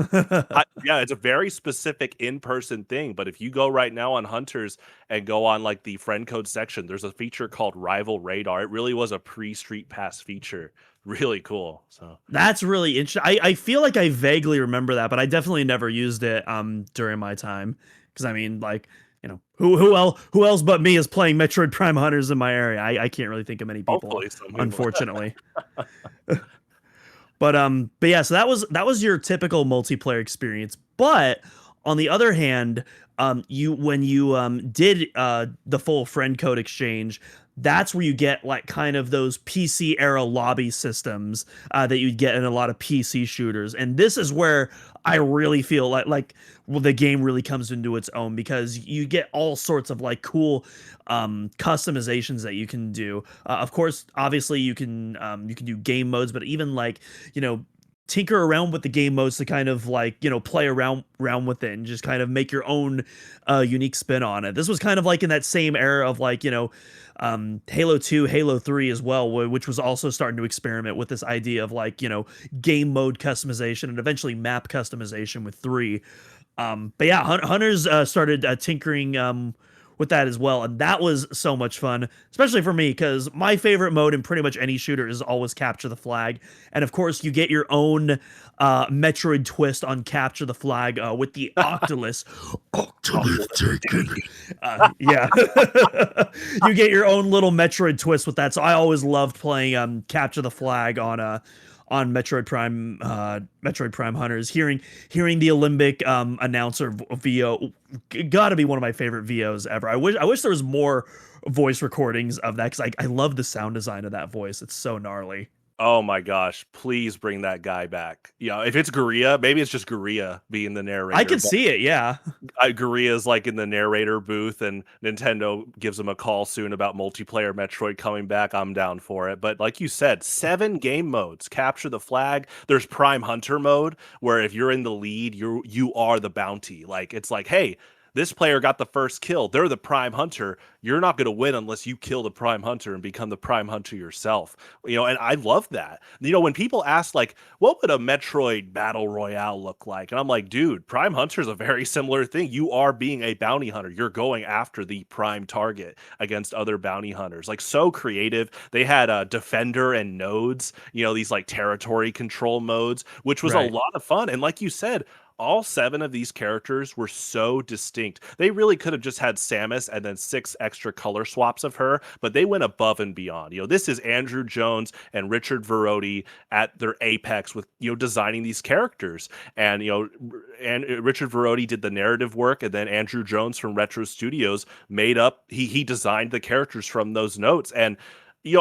yeah, it's a very specific in-person thing, but if you go right now on Hunters and go on like the friend code section, there's a feature called Rival Radar. It really was a pre-Street Pass feature. Really cool. So, That's really interesting. I feel like I vaguely remember that, but I definitely never used it during my time. Because I mean, like, you know, who else but me is playing Metroid Prime Hunters in my area? I can't really think of many people, hopefully some people. unfortunately. But yeah, so that was your typical multiplayer experience. But on the other hand, you when you did the full friend code exchange, that's where you get like kind of those PC era lobby systems that you'd get in a lot of PC shooters. And this is where I really feel like well, the game really comes into its own because you get all sorts of like cool customizations that you can do. Of course, obviously you can do game modes, but even like, you know, tinker around with the game modes to kind of like, you know, play around with it and just kind of make your own unique spin on it. This was kind of like in that same era of like, you know, Halo 2, Halo 3 as well, which was also starting to experiment with this idea of like, you know, game mode customization and eventually map customization with 3. But yeah, Hunters started tinkering with that as well, and that was so much fun, especially for me because my favorite mode in pretty much any shooter is always capture the flag, and of course you get your own Metroid twist on capture the flag with the Octolus. Octolith taken. Yeah, you get your own little Metroid twist with that. So I always loved playing capture the flag on Metroid Prime Hunters. Hearing the Alimbic announcer VO, got to be one of my favorite VOs ever. I wish there was more voice recordings of that because I love the sound design of that voice. It's so gnarly. Oh my gosh, please bring that guy back. If it's Guria, maybe it's just Guria being the I narrator, could but see it. Yeah. Guria's like in the narrator booth and Nintendo gives him a call soon about multiplayer Metroid coming back. I'm down for it. But like you said, 7 game modes. Capture the flag. There's Prime Hunter mode where if you're in the lead, you are the bounty. Like it's like, hey, this player got the first kill. They're the Prime Hunter. You're not going to win unless you kill the Prime Hunter and become the Prime Hunter yourself. And I love that. When people ask like, what would a Metroid battle royale look like? And I'm like, dude, Prime Hunter is a very similar thing. You are being a bounty hunter. You're going after the prime target against other bounty hunters. Like, so creative. They had a defender and nodes, these like territory control modes, which was a Right. lot of fun. And like you said, all 7 of these characters were so distinct. They really could have just had Samus and then 6 extra color swaps of her, but they went above and beyond. This is Andrew Jones and Richard Verodi at their apex with, designing these characters. And, and Richard Verodi did the narrative work, and then Andrew Jones from Retro Studios he designed the characters from those notes. And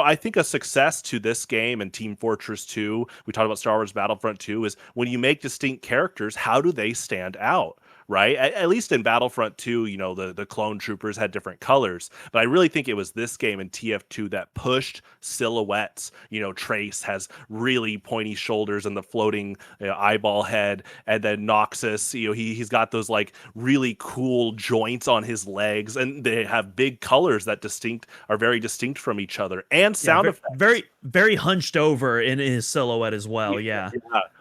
I think a success to this game and Team Fortress 2, we talked about Star Wars Battlefront 2, is when you make distinct characters, how do they stand out? Right? At least in Battlefront 2, the clone troopers had different colors. But I really think it was this game in TF2 that pushed silhouettes. Trace has really pointy shoulders and the floating eyeball head. And then Noxus, he's got those like really cool joints on his legs. And they have big colors that are very distinct from each other. And Yeah, sound effects. very, very hunched over in his silhouette as well. Yeah.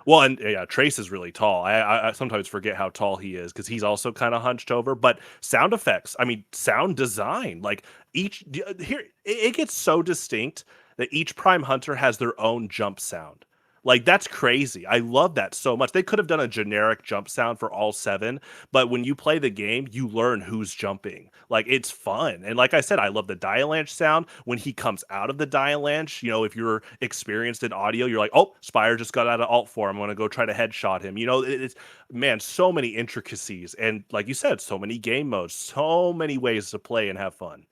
Well, and yeah, Trace is really tall. I sometimes forget how tall he is because he's also kind of hunched over. But sound effects, I mean, sound design, like here, it gets so distinct that each Prime Hunter has their own jump sound. Like, that's crazy. I love that so much. They could have done a generic jump sound for all 7, but when you play the game, you learn who's jumping. Like, it's fun. And like I said, I love the Dialanche sound when he comes out of the Dialanche. If you're experienced in audio, you're like, oh, Spire just got out of alt form. I'm going to go try to headshot him. It's, man, so many intricacies. And like you said, so many game modes, so many ways to play and have fun.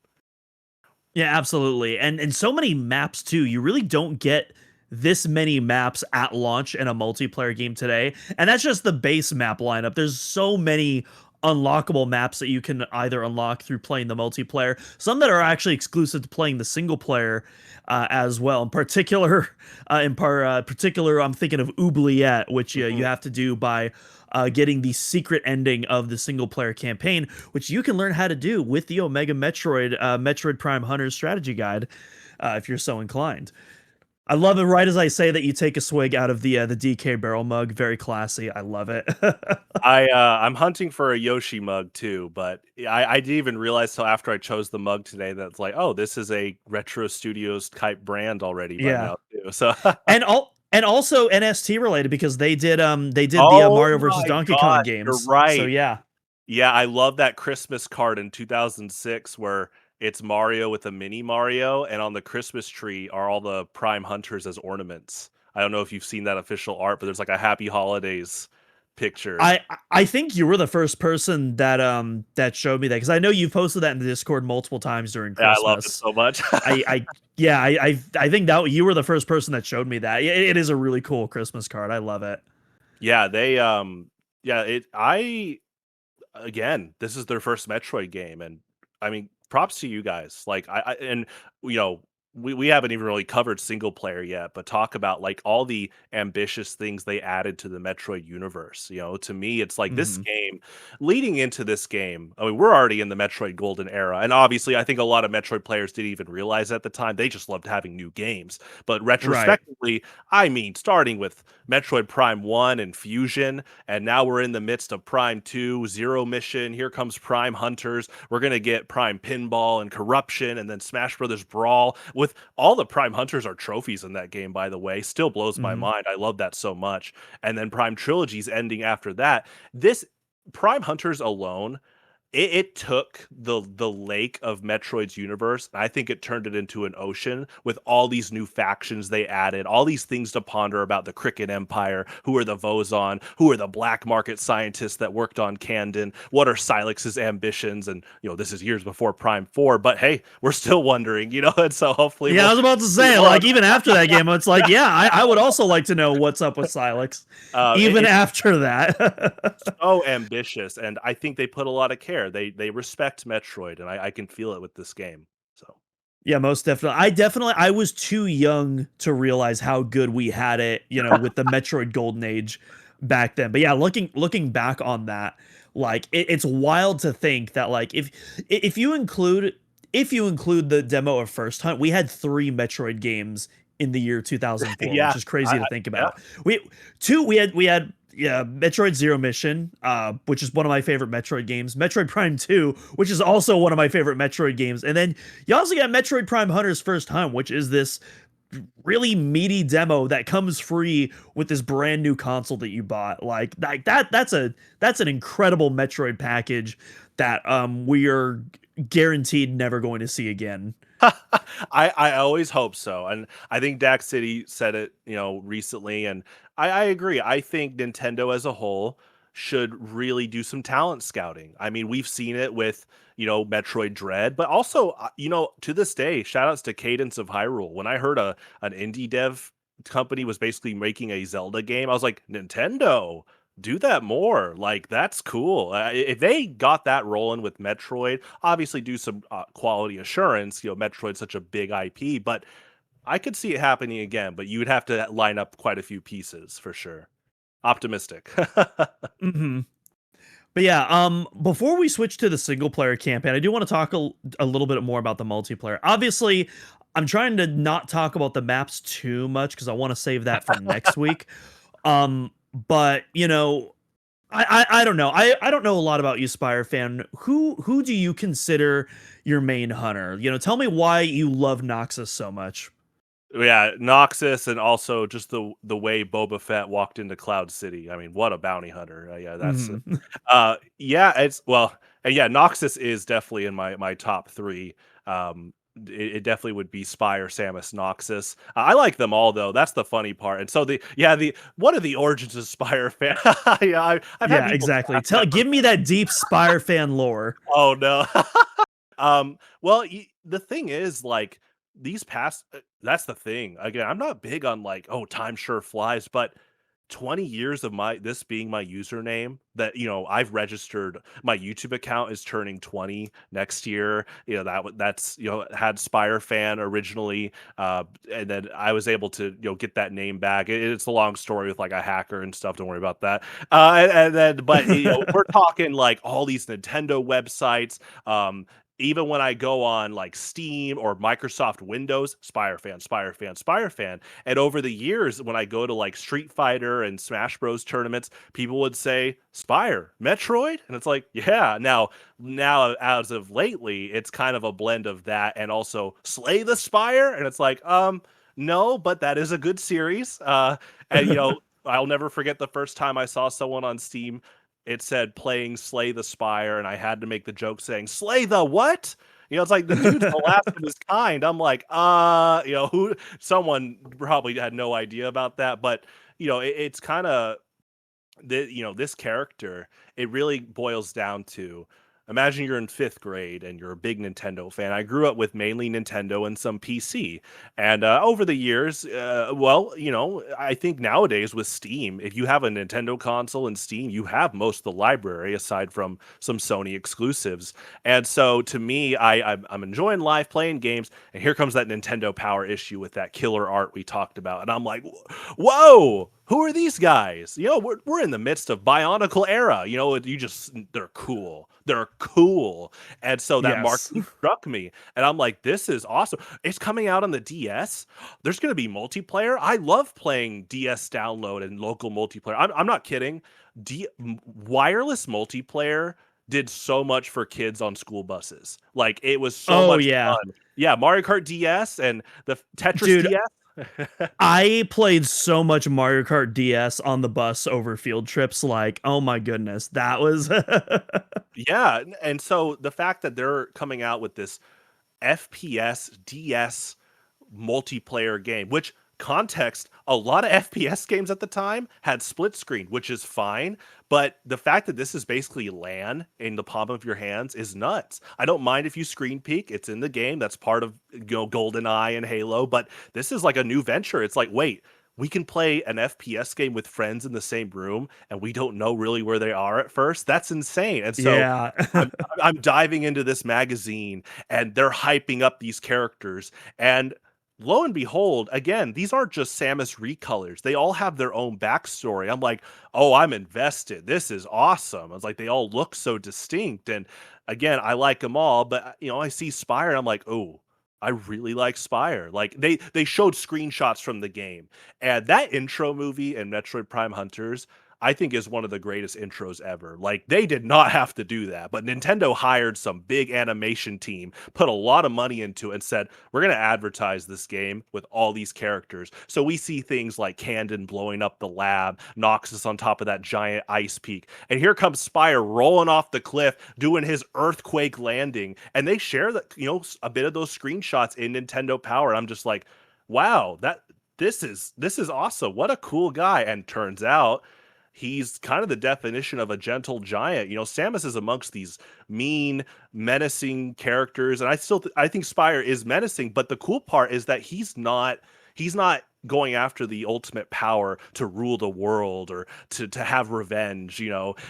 Yeah, absolutely. And so many maps too. You really don't get this many maps at launch in a multiplayer game today. And that's just the base map lineup. There's so many unlockable maps that you can either unlock through playing the multiplayer, some that are actually exclusive to playing the single player as well. In particular, I'm thinking of Oubliette, which you have to do by getting the secret ending of the single player campaign, which you can learn how to do with the Omega Metroid Metroid Prime Hunters strategy guide, if you're so inclined. I love it. Right as I say that, you take a swig out of the DK barrel mug. Very classy. I love it. I'm hunting for a Yoshi mug too, but I didn't even realize till after I chose the mug today that it's like, oh, this is a Retro Studios type brand already by Yeah. now too. So and also NST related, because they did the oh Mario versus my Donkey Kong gosh, you're games. So right. yeah. Yeah, I love that Christmas card in 2006 where it's Mario with a mini Mario, and on the Christmas tree are all the Prime Hunters as ornaments. I don't know if you've seen that official art, but there's like a Happy Holidays picture. I think you were the first person that showed me that, because I know you've posted that in the Discord multiple times during Yeah, I love it Christmas. so much. I yeah, I think that you were the first person that showed me that. It is a really cool Christmas card. I love it. Yeah, they yeah, I again, this is their first Metroid game, and I mean, props to you guys. Like I and you know, we haven't even really covered single player yet, but talk about like all the ambitious things they added to the Metroid universe. To me, it's like this Hmm. game, leading into this game, I mean, we're already in the Metroid Golden era, and obviously I think a lot of Metroid players didn't even realize at the time. They just loved having new games. But Right. retrospectively, I mean, starting with Metroid Prime 1 and Fusion, and now we're in the midst of Prime 2, Zero Mission. Here comes Prime Hunters. We're going to get Prime Pinball and Corruption, and then Smash Brothers Brawl. With all the Prime Hunters are trophies in that game, by the way. Still blows my Hmm. mind. I love that so much. And then Prime Trilogy's ending after that. This Prime Hunters alone, it took the lake of Metroid's universe, and I think it turned it into an ocean with all these new factions they added, all these things to ponder about the Cricket Empire. Who are the Vozon? Who are the black market scientists that worked on Candon? What are Silex's ambitions? And this is years before Prime 4, but hey, we're still wondering, and so hopefully Yeah, I we'll was about to see say, more of like, even after that game, it's like, yeah, I would also like to know what's up with Silex, even it's after that. so ambitious, and I think they put a lot of care. They respect Metroid, and I can feel it with this game. So Yeah, most definitely. I was too young to realize how good we had it, with the Metroid Golden Age back then. But yeah, looking back on that, Like it's wild to think that like if you include the demo of First Hunt, we had 3 Metroid games in the year 2004, which Yeah, is crazy to think yeah. about. We had yeah, Metroid Zero Mission, which is one of my favorite Metroid games. Metroid Prime 2, which is also one of my favorite Metroid games. And then you also got Metroid Prime Hunters First Hunt, which is this really meaty demo that comes free with this brand new console that you bought. Like that's an incredible Metroid package that we are guaranteed never going to see again. I always hope so, and I think Dak City said it, recently, and I agree. I think Nintendo as a whole should really do some talent scouting. I mean, we've seen it with Metroid Dread, but also to this day, shout outs to Cadence of Hyrule. When I heard an indie dev company was basically making a Zelda game, I was like, Nintendo, do that more. Like, that's cool. If they got that rolling with Metroid, obviously do some quality assurance. Metroid's such a big IP, but I could see it happening again. But you would have to line up quite a few pieces for sure. Optimistic. Hmm. But yeah, before we switch to the single player campaign, I do want to talk a little bit more about the multiplayer. Obviously, I'm trying to not talk about the maps too much because I want to save that for next week. But I don't know. I don't know a lot about you, Spire fan. Who do you consider your main hunter? Tell me why you love Noxus so much. Yeah, Noxus, and also just the way Boba Fett walked into Cloud City. I mean, what a bounty hunter! Yeah, that's Hmm. yeah, it's well, and yeah, Noxus is definitely in my top three. It definitely would be Spire, Samus, Noxus. I like them all though. That's the funny part. And so the what are the origins of Spire fan? Yeah, I've had Yeah, people exactly. ask that for. Give me that deep Spire fan lore. Oh no. Well, the thing is, like, these past that's the thing. Again, I'm not big on like, oh, time sure flies, but 20 years of my this being my username that I've registered. My YouTube account is turning 20 next year. That's had Spire fan originally, and then I was able to get that name back. It's a long story with like a hacker and stuff. Don't worry about that. And then, but we're talking like all these Nintendo websites. Even when I go on like Steam or Microsoft Windows, Spire fan, Spire fan, Spire fan. And over the years, when I go to like Street Fighter and Smash Bros tournaments, people would say Spire, Metroid, and it's like, yeah. Now as of lately, it's kind of a blend of that and also Slay the Spire, and it's like, no, but that is a good series. And I'll never forget the first time I saw someone on Steam. It said playing Slay the Spire, and I had to make the joke saying, Slay the what? It's like the dude's the last of his kind. I'm like, who? Someone probably had no idea about that, but it's kind of this character. It really boils down to, imagine you're in 5th grade and you're a big Nintendo fan. I grew up with mainly Nintendo and some PC. And over the years, well, I think nowadays with Steam, if you have a Nintendo console and Steam, you have most of the library aside from some Sony exclusives. And so to me, I'm enjoying live playing games. And here comes that Nintendo Power issue with that killer art we talked about. And I'm like, whoa, who are these guys? We're in the midst of Bionicle era. They're cool. They're cool. And so that Yes. marketing struck me. And I'm like, this is awesome. It's coming out on the DS. There's going to be multiplayer. I love playing DS download and local multiplayer. I'm not kidding. Wireless multiplayer did so much for kids on school buses. Like, it was so Oh much yeah. fun. Yeah, Mario Kart DS and the Tetris Dude, DS. I played so much Mario Kart DS on the bus over field trips. Like, oh my goodness, that was. Yeah, and so the fact that they're coming out with this FPS DS multiplayer game, which, context, a lot of FPS games at the time had split screen, which is fine, but the fact that this is basically LAN in the palm of your hands is nuts. I don't mind if you screen peek, it's in the game, that's part of GoldenEye and Halo, but this is like a new venture. It's like, wait, we can play an FPS game with friends in the same room and we don't know really where they are at first. That's insane. And so Yeah. I'm I'm diving into this magazine and they're hyping up these characters, and lo and behold, again, these aren't just Samus recolors. They all have their own backstory. I'm like, oh, I'm invested. This is awesome. I was like, they all look so distinct. And again, I like them all, but I see Spire and I'm like, oh, I really like Spire. Like they showed screenshots from the game. And that intro movie in Metroid Prime Hunters, I think is one of the greatest intros ever. Like they did not have to do that, but Nintendo hired some big animation team, put a lot of money into it and said, we're going to advertise this game with all these characters. So we see things like Candon blowing up the lab, Noxus on top of that giant ice peak. And here comes Spire rolling off the cliff, doing his earthquake landing. And they share that, a bit of those screenshots in Nintendo Power. I'm just like, wow, this is awesome. What a cool guy. And turns out he's kind of the definition of a gentle giant. Samus is amongst these mean, menacing characters, and I think Spire is menacing. But the cool part is that he's not going after the ultimate power to rule the world or to have revenge.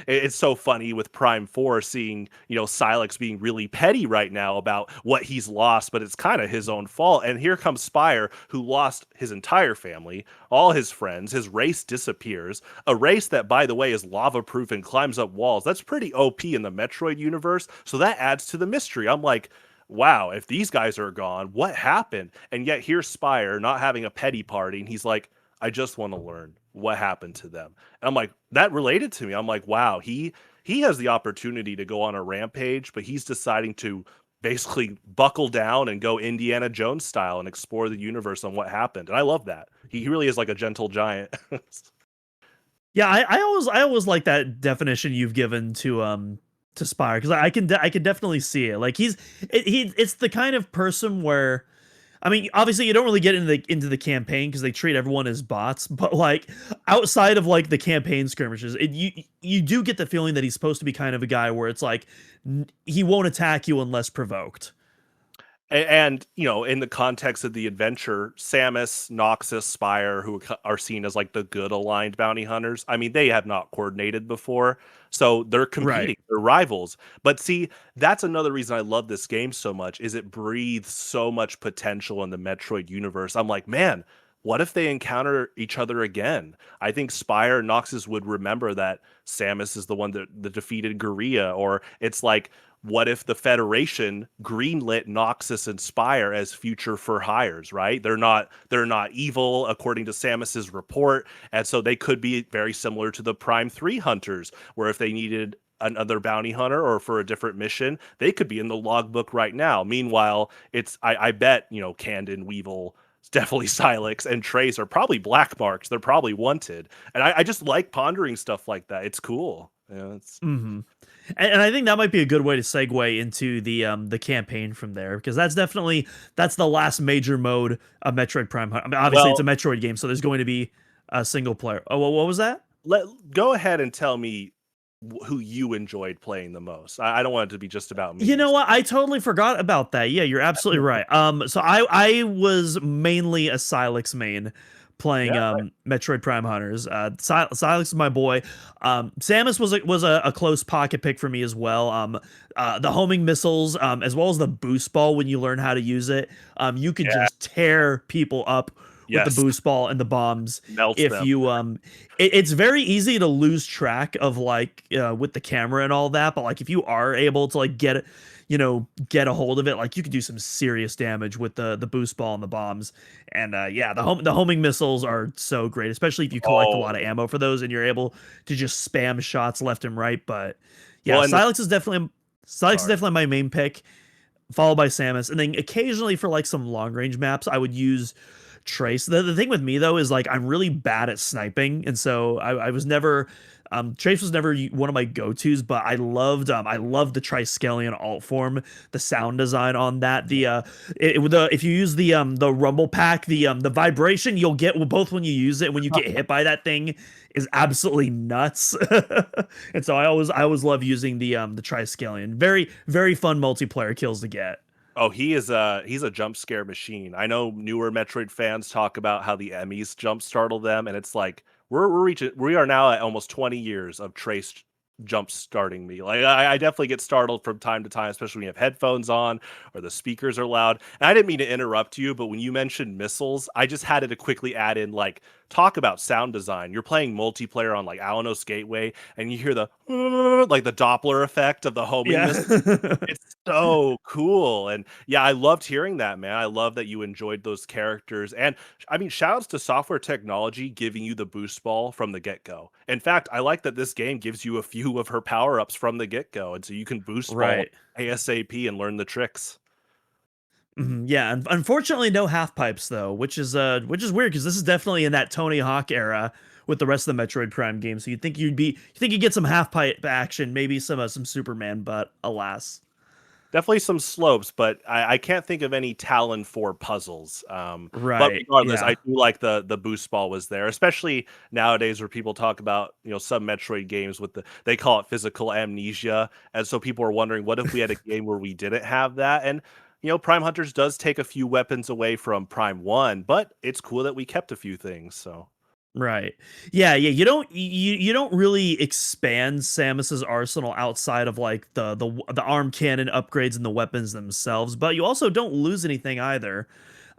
It's so funny with Prime 4 seeing Silex being really petty right now about what he's lost, but it's kind of his own fault. And here comes Spire, who lost his entire family, all his friends, his race disappears, a race that, by the way, is lava proof and climbs up walls. That's pretty OP in the Metroid universe, so that adds to the mystery. I'm like, wow, if these guys are gone, what happened? And yet here's Spire not having a petty party, and he's like, I just want to learn what happened to them. And I'm like, that related to me. I'm like, wow, he has the opportunity to go on a rampage, but he's deciding to basically buckle down and go Indiana Jones style and explore the universe on what happened. And I love that. He really is like a gentle giant. Yeah, I always like that definition you've given to Spire, because I can definitely see it. Like it's the kind of person where, I mean, obviously you don't really get into the campaign because they treat everyone as bots, but like outside of like the campaign skirmishes, you do get the feeling that he's supposed to be kind of a guy where it's like he won't attack you unless provoked. And in the context of the adventure, Samus, Noxus, Spire, who are seen as like the good aligned bounty hunters, I mean, they have not coordinated before, so they're Right. competing, they're rivals. But see, that's another reason I love this game so much, is it breathes so much potential in the Metroid universe. I'm like, man, what if they encounter each other again? I think Spire and Noxus would remember that Samus is the one that defeated Guria, or it's like, what if the Federation greenlit Noxus and Spire as future for hires, right? They're not evil according to Samus's report, and so they could be very similar to the Prime 3 hunters, where if they needed another bounty hunter or for a different mission, they could be in the logbook right now. Meanwhile, I bet, Candon, Weevil, definitely Silex, and Trace are probably black marks. They're probably wanted. And I just like pondering stuff like that. It's cool. It's Hmm. And I think that might be a good way to segue into the campaign from there, because that's the last major mode of Metroid Prime. I mean, obviously it's well, a Metroid game, so there's going to be a single player. Oh, what was that? go ahead and tell me who you enjoyed playing the most. I don't want it to be just about You me. know what? I totally forgot about that. Yeah, you're absolutely right. So I was mainly a Silex main playing Yeah, Metroid Prime Hunters. Silex is my boy. Samus was a close pocket pick for me as well. The homing missiles, as well as the boost ball when you learn how to use it. You can yeah, just tear people up with the yes, boost ball and the bombs. melts If them. you it's very easy to lose track of like with the camera and all that, but like if you are able to like get a hold of it, like you can do some serious damage with the boost ball and the bombs. And yeah, the homing missiles are so great, especially if you collect a lot of Oh, ammo for those and you're able to just spam shots left and right. But yeah, well, and the Silex is sorry. definitely my main pick, followed by Samus, and then occasionally for like some long range maps, I would use Trace. The thing with me though is like I'm really bad at sniping, and so I was never Trace was never one of my go-tos, but I loved the Triskelion alt form, the sound design on that. If you use the rumble pack, the vibration you'll get both when you use it when you get hit by that thing is absolutely nuts. And so I always love using the Triskelion. Very very fun multiplayer kills to get. Oh, he's a jump scare machine. I know newer Metroid fans talk about how the Emmys jump startle them, and it's like we are now at almost 20 years of Trace jump starting me. Like I definitely get startled from time to time, especially when you have headphones on or the speakers are loud. And I didn't mean to interrupt you, but when you mentioned missiles, I just had to quickly add in like talk about sound design. You're playing multiplayer on like Alanos Gateway, and you hear the like the Doppler effect of the homing Yeah. missile. It's so cool. And yeah, I loved hearing that, man. I love that you enjoyed those characters. And I mean, shout outs to software technology giving you the boost ball from the get go. In fact, I like that this game gives you a few of her power ups from the get go. And so you can boost ball Right. ASAP and learn the tricks. Yeah, unfortunately no half pipes though, which is weird because this is definitely in that Tony Hawk era with the rest of the Metroid Prime games. So you think you'd get some half pipe action, maybe some Superman, but alas. Definitely some slopes, but I can't think of any Talon 4 puzzles. But Right. regardless, I Yeah. do like the boost ball was there, especially nowadays where people talk about some Metroid games with they call it physical amnesia, and so people are wondering what if we had a game where we didn't have that. And Prime Hunters does take a few weapons away from Prime 1, but it's cool that we kept a few things. So Right. Yeah, you don't really expand Samus's arsenal outside of like the arm cannon upgrades and the weapons themselves, but you also don't lose anything either.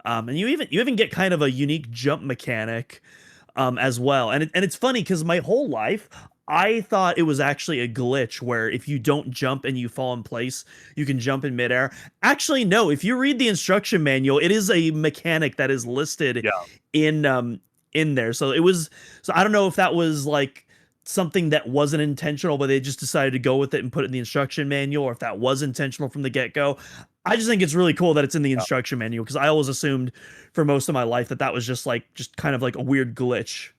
And you even get kind of a unique jump mechanic as well. And it's funny because my whole life I thought it was actually a glitch where if you don't jump and you fall in place, you can jump in midair. Actually, no. If you read the instruction manual, it is a mechanic that is listed yeah. in in there. So I don't know if that was like something that wasn't intentional, but they just decided to go with it and put it in the instruction manual, or if that was intentional from the get go. I just think it's really cool that it's in the instruction manual because I always assumed for most of my life that that was just kind of like a weird glitch.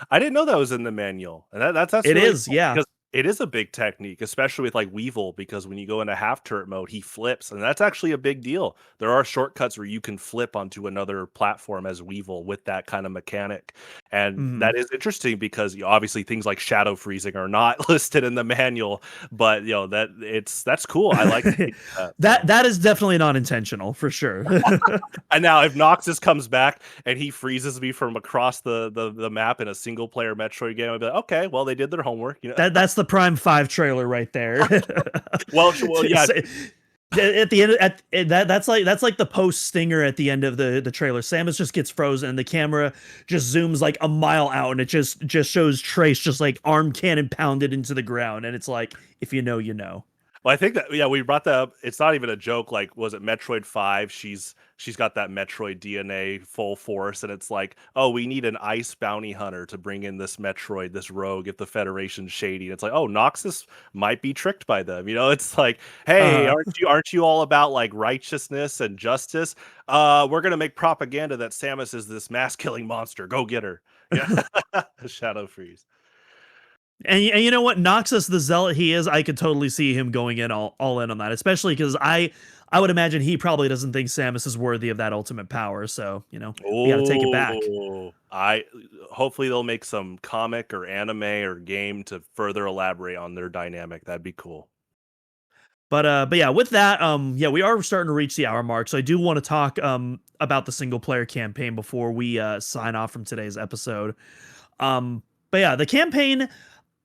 I didn't know that was in the manual, and that's It really is, cool yeah. because it is a big technique, especially with like Weevil. Because when you go into half turret mode, he flips, and that's actually a big deal. There are shortcuts where you can flip onto another platform as Weevil with that kind of mechanic, and Mhm. that is interesting because obviously things like shadow freezing are not listed in the manual, but that's cool. I like that. They did that. That So. that is definitely not intentional for sure. And now if Noxus comes back and he freezes me from across the map in a single player Metroid game, I'd be like, okay, well they did their homework. That's the Prime 5 trailer right there. Well, yeah. Just- at the end that's like the post stinger at the end of the trailer. Samus just gets frozen and the camera just zooms like a mile out and it just shows Trace just like arm cannon pounded into the ground and it's like if you know you know. Well, I think that yeah, we brought that up. It's not even a joke. Like, was it Metroid 5? She's got that Metroid DNA full force, and it's like, oh, we need an ice bounty hunter to bring in this Metroid, this rogue, if the Federation's shady. And it's like, oh, Noxus might be tricked by them. It's like, hey, Uh aren't you all about like righteousness and justice? We're gonna make propaganda that Samus is this mass killing monster. Go get her. Yeah, Shadow Freeze. and you know what, Noxus the zealot he is, I could totally see him going in all in on that, especially because I would imagine he probably doesn't think Samus is worthy of that ultimate power. So we got to take it back. I hopefully they'll make some comic or anime or game to further elaborate on their dynamic. That'd be cool. But yeah, with that, yeah, we are starting to reach the hour mark, so I do want to talk about the single player campaign before we sign off from today's episode. But yeah, the campaign,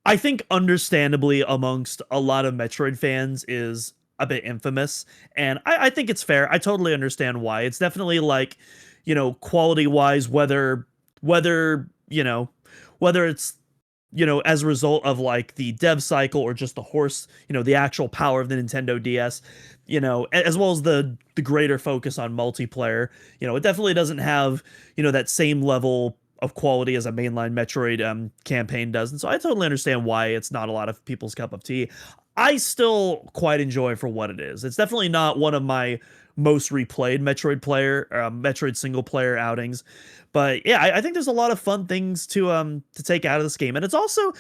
I think, understandably amongst a lot of Metroid fans, is a bit infamous, and I think it's fair. I totally understand why. It's definitely like, quality wise, whether whether it's as a result of like the dev cycle or just the horse, the actual power of the Nintendo DS, as well as the greater focus on multiplayer, it definitely doesn't have, that same level of quality as a mainline Metroid campaign does. And so I totally understand why it's not a lot of people's cup of tea. I still quite enjoy for what it is. It's definitely not one of my most replayed Metroid single player outings, but yeah, I think there's a lot of fun things to take out of this game, and it's also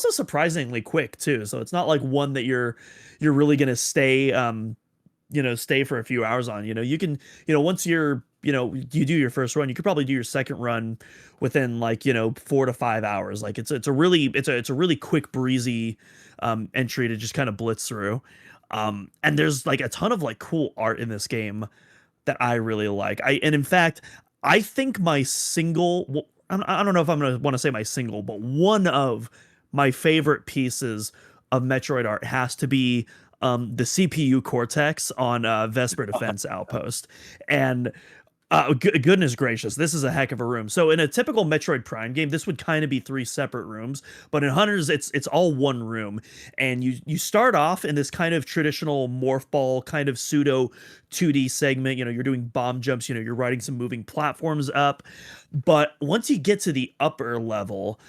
surprisingly quick too. So it's not like one that you're really gonna stay for a few hours on. You can, once you do your first run, you could probably do your second run within like 4 to 5 hours. Like it's a really quick breezy entry to just kind of blitz through. And there's like a ton of like cool art in this game that I really like. And in fact, I think my single, I don't know if I'm gonna want to say my single, but one of my favorite pieces of Metroid art has to be the CPU Cortex on Vesper Defense Outpost. And goodness gracious, this is a heck of a room. So in a typical Metroid Prime game, this would kind of be three separate rooms, but in Hunters, it's all one room. And you start off in this kind of traditional morph ball kind of pseudo 2D segment. You know, you're doing bomb jumps. You know, you're riding some moving platforms up. But once you get to the upper level,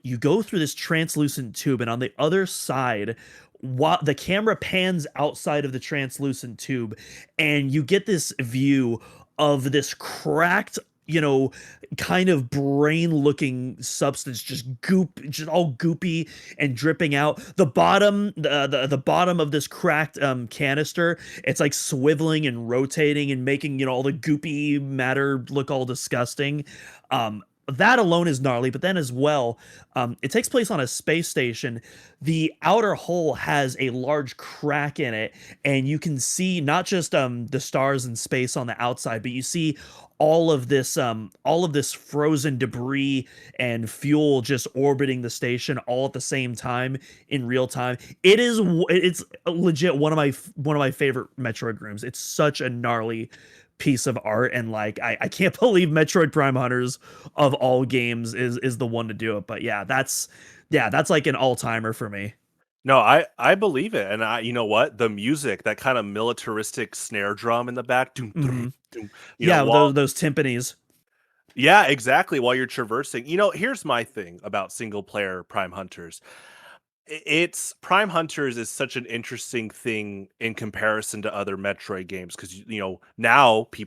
you go through this translucent tube, and on the other side, while the camera pans outside of the translucent tube, and you get this view of this cracked, you know, kind of brain looking substance, just goop, just all goopy and dripping out the bottom. The bottom of this cracked canister, it's like swiveling and rotating and making, you know, all the goopy matter look all disgusting. That alone is gnarly, but then as well, it takes place on a space station. The outer hull has a large crack in it, and you can see not just the stars in space on the outside, but you see all of this frozen debris and fuel just orbiting the station all at the same time in real time. It's legit one of my favorite Metroid rooms. It's such a gnarly piece of art, and like I can't believe Metroid Prime Hunters of all games is the one to do it. But that's like an all-timer for me. No, I believe it, and you know what? The music, that kind of militaristic snare drum in the back, doom, Hmm. doom, doom, Yeah, while those timpanis. yeah, exactly, while you're traversing. Here's my thing about single player Prime Hunters. It's Prime Hunters is such an interesting thing in comparison to other Metroid games because now do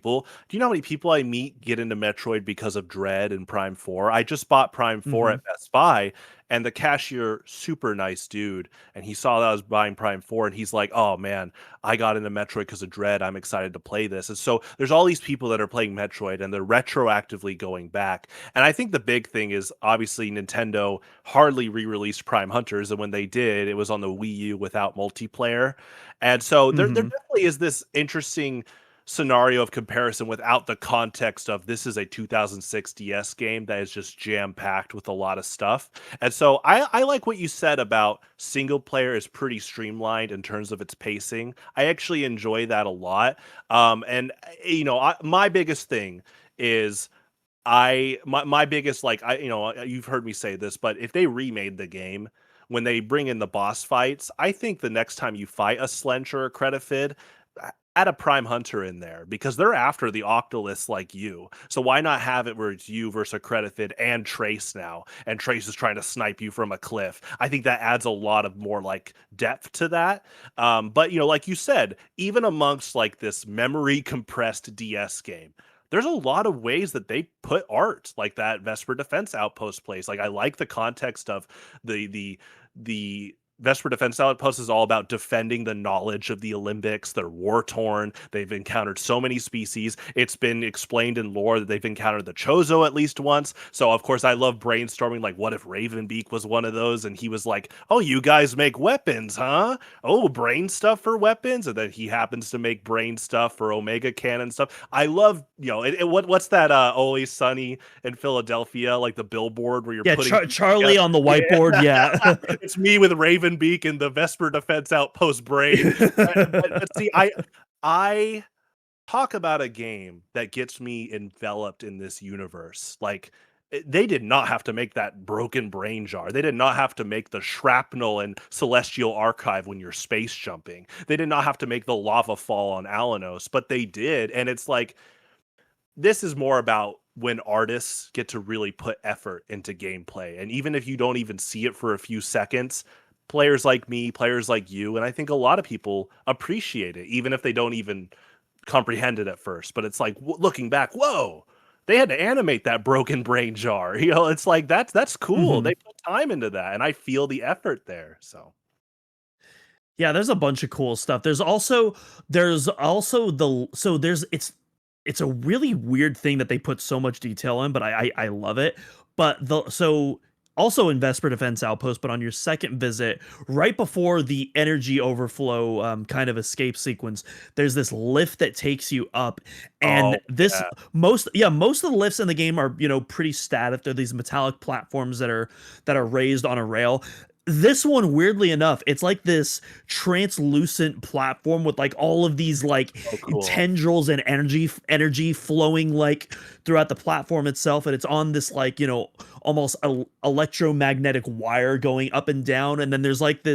you know how many people I meet get into Metroid because of Dread and Prime 4? I just bought Prime 4 Hmm. at Best Buy, and the cashier, super nice dude, and he saw that I was buying Prime 4, and he's like, "Oh man, I got into Metroid because of Dread. I'm excited to play this." And so there's all these people that are playing Metroid and they're retroactively going back. And I think the big thing is obviously Nintendo hardly re-released Prime Hunters, and when they did, it was on the Wii U without multiplayer. And so there Hmm. definitely is this interesting scenario of comparison without the context of this is a 2006 DS game that is just jam packed with a lot of stuff. And so I like what you said about single player is pretty streamlined in terms of its pacing. I actually enjoy that a lot. And my biggest thing is my biggest, like, you've heard me say this, but if they remade the game, when they bring in the boss fights, I think the next time you fight a Slench or a Credifid, add a Prime Hunter in there because they're after the Octoliths like you. So why not have it where it's you versus a Credifid and Trace now, and Trace is trying to snipe you from a cliff? I think that adds a lot of more like depth to that. But like you said, even amongst like this memory compressed DS game, there's a lot of ways that they put art like that Vesper Defense Outpost place. Like I like the context of the Vesper Defense Outpost is all about defending the knowledge of the Alimbics. They're war torn. They've encountered so many species. It's been explained in lore that they've encountered the Chozo at least once. So of course I love brainstorming like what if Ravenbeak was one of those and he was like, "Oh, you guys make weapons, huh? Oh, brain stuff for weapons," and then he happens to make brain stuff for Omega Cannon stuff. I love, what's that Always Sunny in Philadelphia, like the billboard where you're Yeah, putting Charlie together. on the Yeah. whiteboard. Yeah. It's me with Ravenbeak and the Vesper Defense Outpost brain. But see, I talk about a game that gets me enveloped in this universe. Like they did not have to make that broken brain jar. They did not have to make the shrapnel and celestial archive when you're space jumping. They did not have to make the lava fall on Alanos, but they did. And it's like this is more about when artists get to really put effort into gameplay. And even if you don't even see it for a few seconds, players like me, players like you, and I think a lot of people appreciate it, even if they don't even comprehend it at first. But it's like looking back, whoa, they had to animate that broken brain jar. It's like that's cool. Hmm. They put time into that, and I feel the effort there. So Yeah, there's a bunch of cool stuff. There's also the so there's it's a really weird thing that they put so much detail in, but I love it. But the so also in Vesper Defense Outpost, but on your second visit, right before the energy overflow kind of escape sequence, there's this lift that takes you up, and oh this yeah. most of the lifts in the game are pretty static. They're these metallic platforms that are raised on a rail. This one, weirdly enough, it's like this translucent platform with like all of these like Oh, cool. tendrils and energy flowing like throughout the platform itself, and it's on this like almost electromagnetic wire going up and down, and then there's like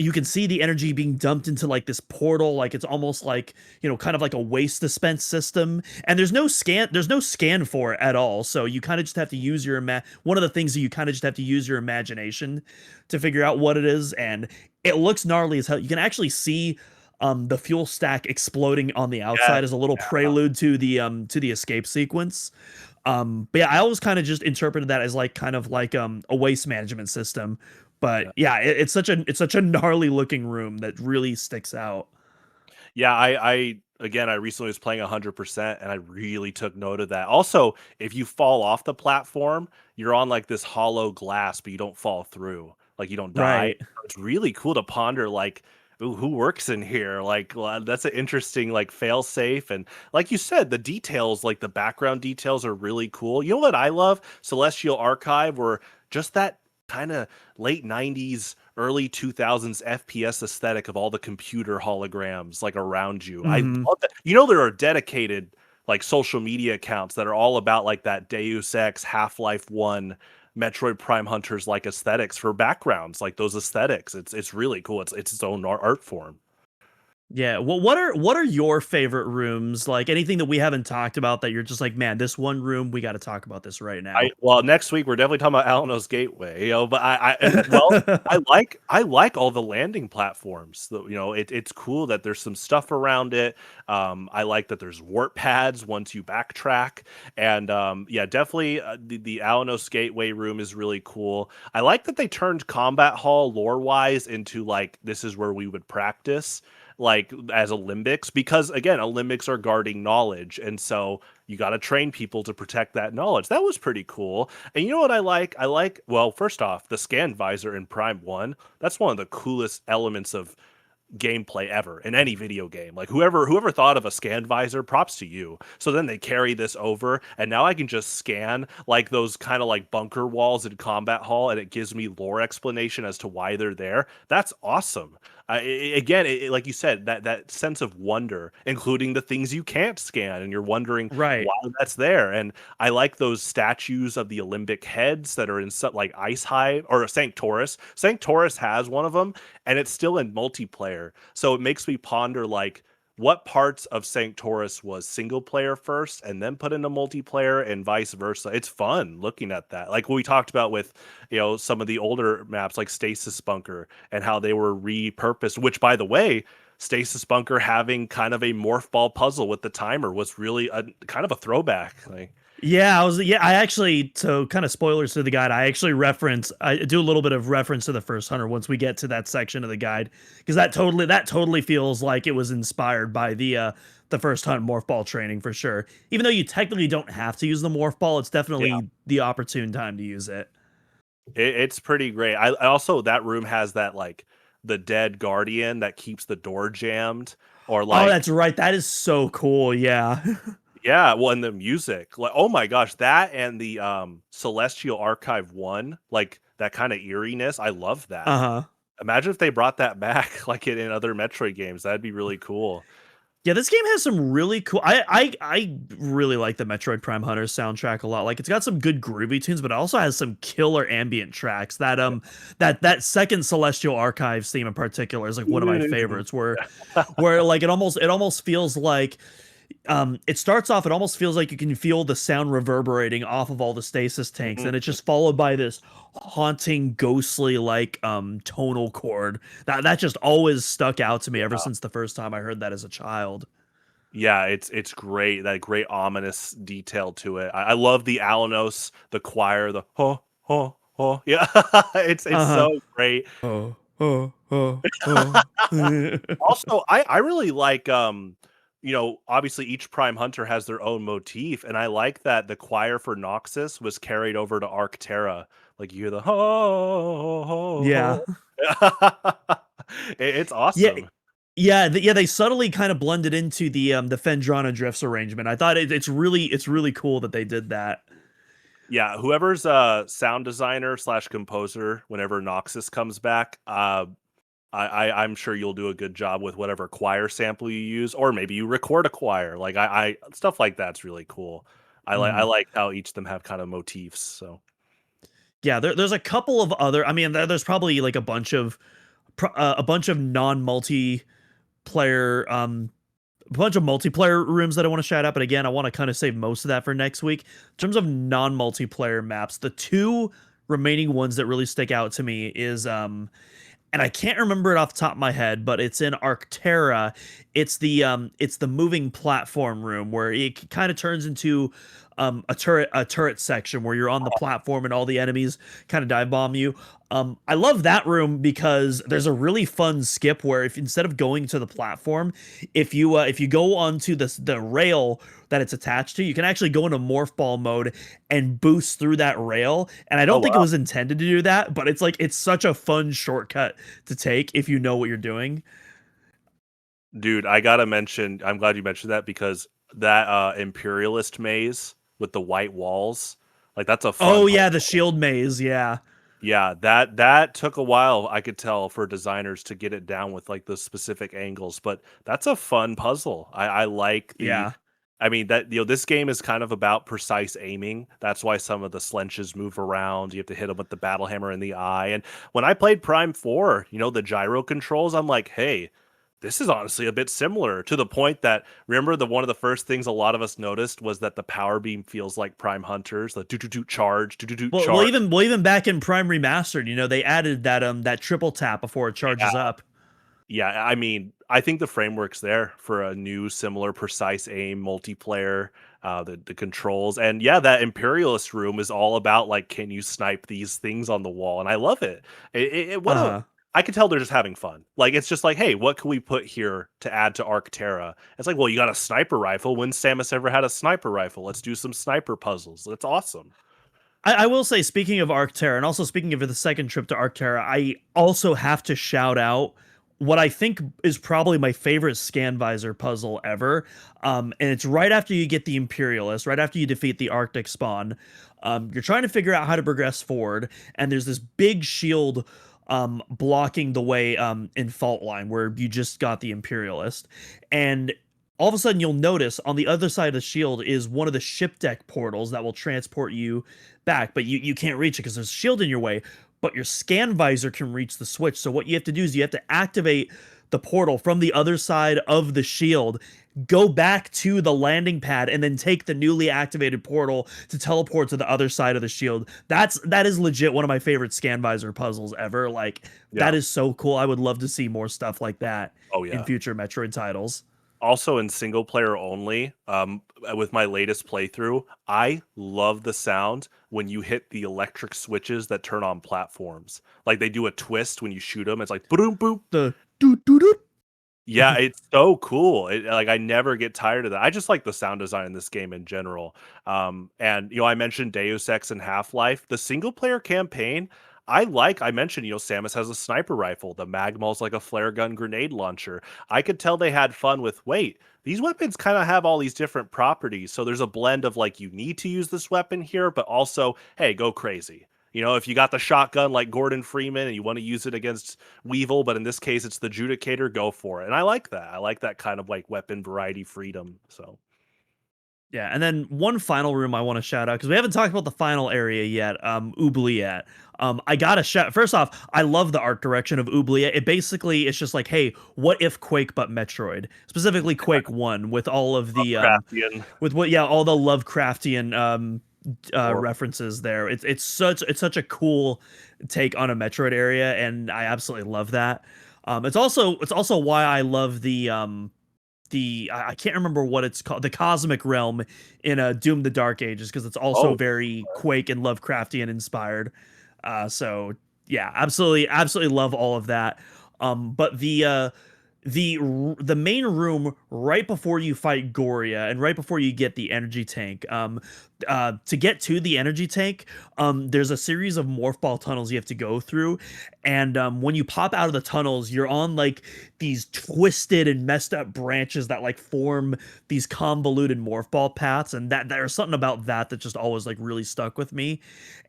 you can see the energy being dumped into like this portal, like it's almost like kind of like a waste dispense system, and there's no scan for it at all, so you kind of just have to use your one of the things that you kind of just have to use your imagination to figure out what it is. And it looks gnarly as hell. You can actually see the fuel stack exploding on the Yes. outside as a little Yeah. prelude to the escape sequence. But yeah, I always kind of just interpreted that as like kind of like a waste management system. But Yeah. yeah, it's such a gnarly looking room that really sticks out. Yeah, I again, I recently was playing 100% and I really took note of that. Also, if you fall off the platform, you're on like this hollow glass, but you don't fall through. Like you don't die. Right. So it's really cool to ponder like, "Ooh, who works in here?" Like that's an interesting like fail safe. And like you said, the details, like the background details are really cool. You know what I love? Celestial Archive, where just that kind of late 90s early 2000s FPS aesthetic of all the computer holograms like around you. I Mhm. love that. You know, there are dedicated like social media accounts that are all about like that Deus Ex, Half-Life 1, Metroid Prime Hunters like aesthetics for backgrounds, like those aesthetics. It's really cool. It's its own art form. Yeah. Well, what are your favorite rooms? Like anything that we haven't talked about that you're just like, man, this one room we got to talk about this right I now. well, next week we're definitely talking about Alamos Gateway, but I and well, I like all the landing platforms. It's cool that there's some stuff around it. I like that there's warp pads once you backtrack, and yeah, definitely the Alanos Gateway room is really cool. I like that they turned Combat Hall lore wise into like this is where we would practice. Like as Alimbics, because again, Alimbics are guarding knowledge, and so you got to train people to protect that knowledge. That was pretty cool. And you know what I like? I like, well, first off, the scan visor in Prime 1. That's one of the coolest elements of gameplay ever in any video game. Like whoever thought of a scan visor, props to you. So then they carry this over, and now I can just scan like those kind of like bunker walls in Combat Hall, and it gives me lore explanation as to why they're there. That's awesome. Again, like you said, that sense of wonder, including the things you can't scan, and you're wondering Right. why that's there. And I like those statues of the Alimbic heads that are in like Ice Hive or Sanctoris. Sanctoris has one of them, and it's still in multiplayer. So it makes me ponder like what parts of Sanctoris was single player first and then put into multiplayer and vice versa. It's fun looking at that. Like what we talked about with, some of the older maps like Stasis Bunker and how they were repurposed, which by the way, Stasis Bunker having kind of a morph ball puzzle with the timer was really a kind of a throwback. Like I actually, so kind of spoilers to the guide, I do a little bit of reference to the first hunter once we get to that section of the guide, because that totally feels like it was inspired by the first hunt morph ball training for sure. Even though you technically don't have to use the morph ball, it's definitely the opportune time to use it. it's pretty great. I also that room has that like the dead guardian that keeps the door jammed, or Oh, like that's right. That is so cool. Yeah. yeah, well, and the music, like oh my gosh, that and the Celestial Archive 1, like that kind of eeriness. I love that. Uh-huh. Imagine if they brought that back like in other Metroid games. That'd be really cool. Yeah, this game has some really cool. I really like the Metroid Prime Hunters soundtrack a lot. Like it's got some good groovy tunes, but it also has some killer ambient tracks. That second Celestial Archives theme in particular is like one of my favorites. Where like it almost feels like it starts off, it almost feels like you can feel the sound reverberating off of all the stasis tanks, Mhm. and it's just followed by this haunting, ghostly like tonal chord that just always stuck out to me ever since the first time I heard that as a child. Yeah, it's great. That great ominous detail to it. I love the Alanos, the choir, the ho ho ho. Yeah, it's Uh-huh. so great. Oh, oh, oh, oh. Also, I really like obviously each Prime Hunter has their own motif, and I like that the choir for Noxus was carried over to Arcterra. Like you hear the ho ho Yeah. ho. It's Yeah, awesome. yeah, they subtly kind of blended into the Fendrana Drifts arrangement. I thought it's really cool that they did that. Yeah, whoever's sound designer slash composer, whenever Noxus comes back, I'm sure you'll do a good job with whatever choir sample you use, or maybe you record a choir. Like I stuff like that's really cool. I Mhm. like how each of them have kind of motifs. So Yeah, there's a couple of other. I mean, there's probably like a bunch of non multiplayer a bunch of multiplayer rooms that I want to shout out, but again, I want to kind of save most of that for next week. In terms of non-multiplayer maps, the two remaining ones that really stick out to me is and I can't remember it off the top of my head, but it's in Arctera. It's the moving platform room where it kind of turns into a turret section where you're on the platform and all the enemies kind of dive bomb you. I love that room because there's a really fun skip where if instead of going to the platform, if you go onto the rail that it's attached to, you can actually go into morph ball mode and boost through that rail. And I oh don't think it wow, was intended to do that, but it's like it's such a fun shortcut to take if you know what you're doing. dude, I gotta mention. I'm glad you mentioned that because that imperialist maze with the white walls, like that's a fun Oh yeah, the puzzle. shield maze, yeah. Yeah, that took a while, I could tell, for designers to get it down with like the specific angles, but that's a fun puzzle. I like the Yeah. I mean that this game is kind of about precise aiming. That's why some of the slenches move around. You have to hit them with the battle hammer in the eye. And when I played Prime 4, the gyro controls, I'm like, "Hey, this is honestly a bit similar," to the point that remember the one of the first things a lot of us noticed was that the power beam feels like Prime Hunters, the do do do charge, do do do Well, charge. even back in Prime Remastered, they added that triple tap before it charges up. Yeah, I mean, I think the framework's there for a new, similar, precise aim multiplayer. The controls, and yeah, that imperialist room is all about like, can you snipe these things on the wall? And I love it. What a Uh-huh. I can tell they're just having fun. Like it's just like, hey, what can we put here to add to Arctera? It's like, well, you got a sniper rifle. When Samus ever had a sniper rifle? Let's do some sniper puzzles. That's awesome. I will say, speaking of Arctera, and also speaking of the second trip to Arctera, I also have to shout out what I think is probably my favorite scan visor puzzle ever. And it's right after you get the Imperialist, right after you defeat the Arctic spawn. You're trying to figure out how to progress forward, and there's this big shield blocking the way in Fault Line where you just got the Imperialist. And all of a sudden, you'll notice on the other side of the shield is one of the ship deck portals that will transport you back, but you can't reach it because there's a shield in your way. But your scan visor can reach the switch. So what you have to do is you have to activate the portal from the other side of the shield, go back to the landing pad, and then take the newly activated portal to teleport to the other side of the shield. That is legit one of my favorite scan visor puzzles ever. Like that Yeah. is so cool. I would love to see more stuff like that Oh in yeah. future Metroid titles. Also in single player only, with my latest playthrough, I love the sound when you hit the electric switches that turn on platforms. Like they do a twist when you shoot them. It's like boom, boom. The doo doo doo. Yeah, it's so cool. Like I never get tired of that. I just like the sound design in this game in general. And I mentioned Deus Ex and Half Life. The single player campaign, I mentioned, Samus has a sniper rifle. The Magmal's like a flare gun grenade launcher. I could tell they had fun with, wait, these weapons kind of have all these different properties. So there's a blend of like, you need to use this weapon here, but also, hey, go crazy. If you got the shotgun like Gordon Freeman and you want to use it against Weevil, but in this case it's the Judicator, go for it. And I like that. I like that kind of like weapon variety freedom. So Yeah, and then one final room I want to shout out because we haven't talked about the final area yet, Oubliette. I gotta shout first off, I love the art direction of Oubliette. It basically it's just like, hey, what if Quake but Metroid? Specifically Quake 1 with all of the Lovecraftian with what yeah, all the Lovecraftian or references there. It's such a cool take on a Metroid area, and I absolutely love that. It's also why I love the I can't remember what it's called, the cosmic realm in Doom the Dark Ages, because it's also oh very Quake and Lovecraftian inspired. So yeah, absolutely love all of that. But the main room right before you fight Goria and right before you get the energy tank, to get to the energy tank, there's a series of morph ball tunnels you have to go through, and when you pop out of the tunnels, you're on like these twisted and messed up branches that like form these convoluted morph ball paths, and that there's something about that that just always like really stuck with me.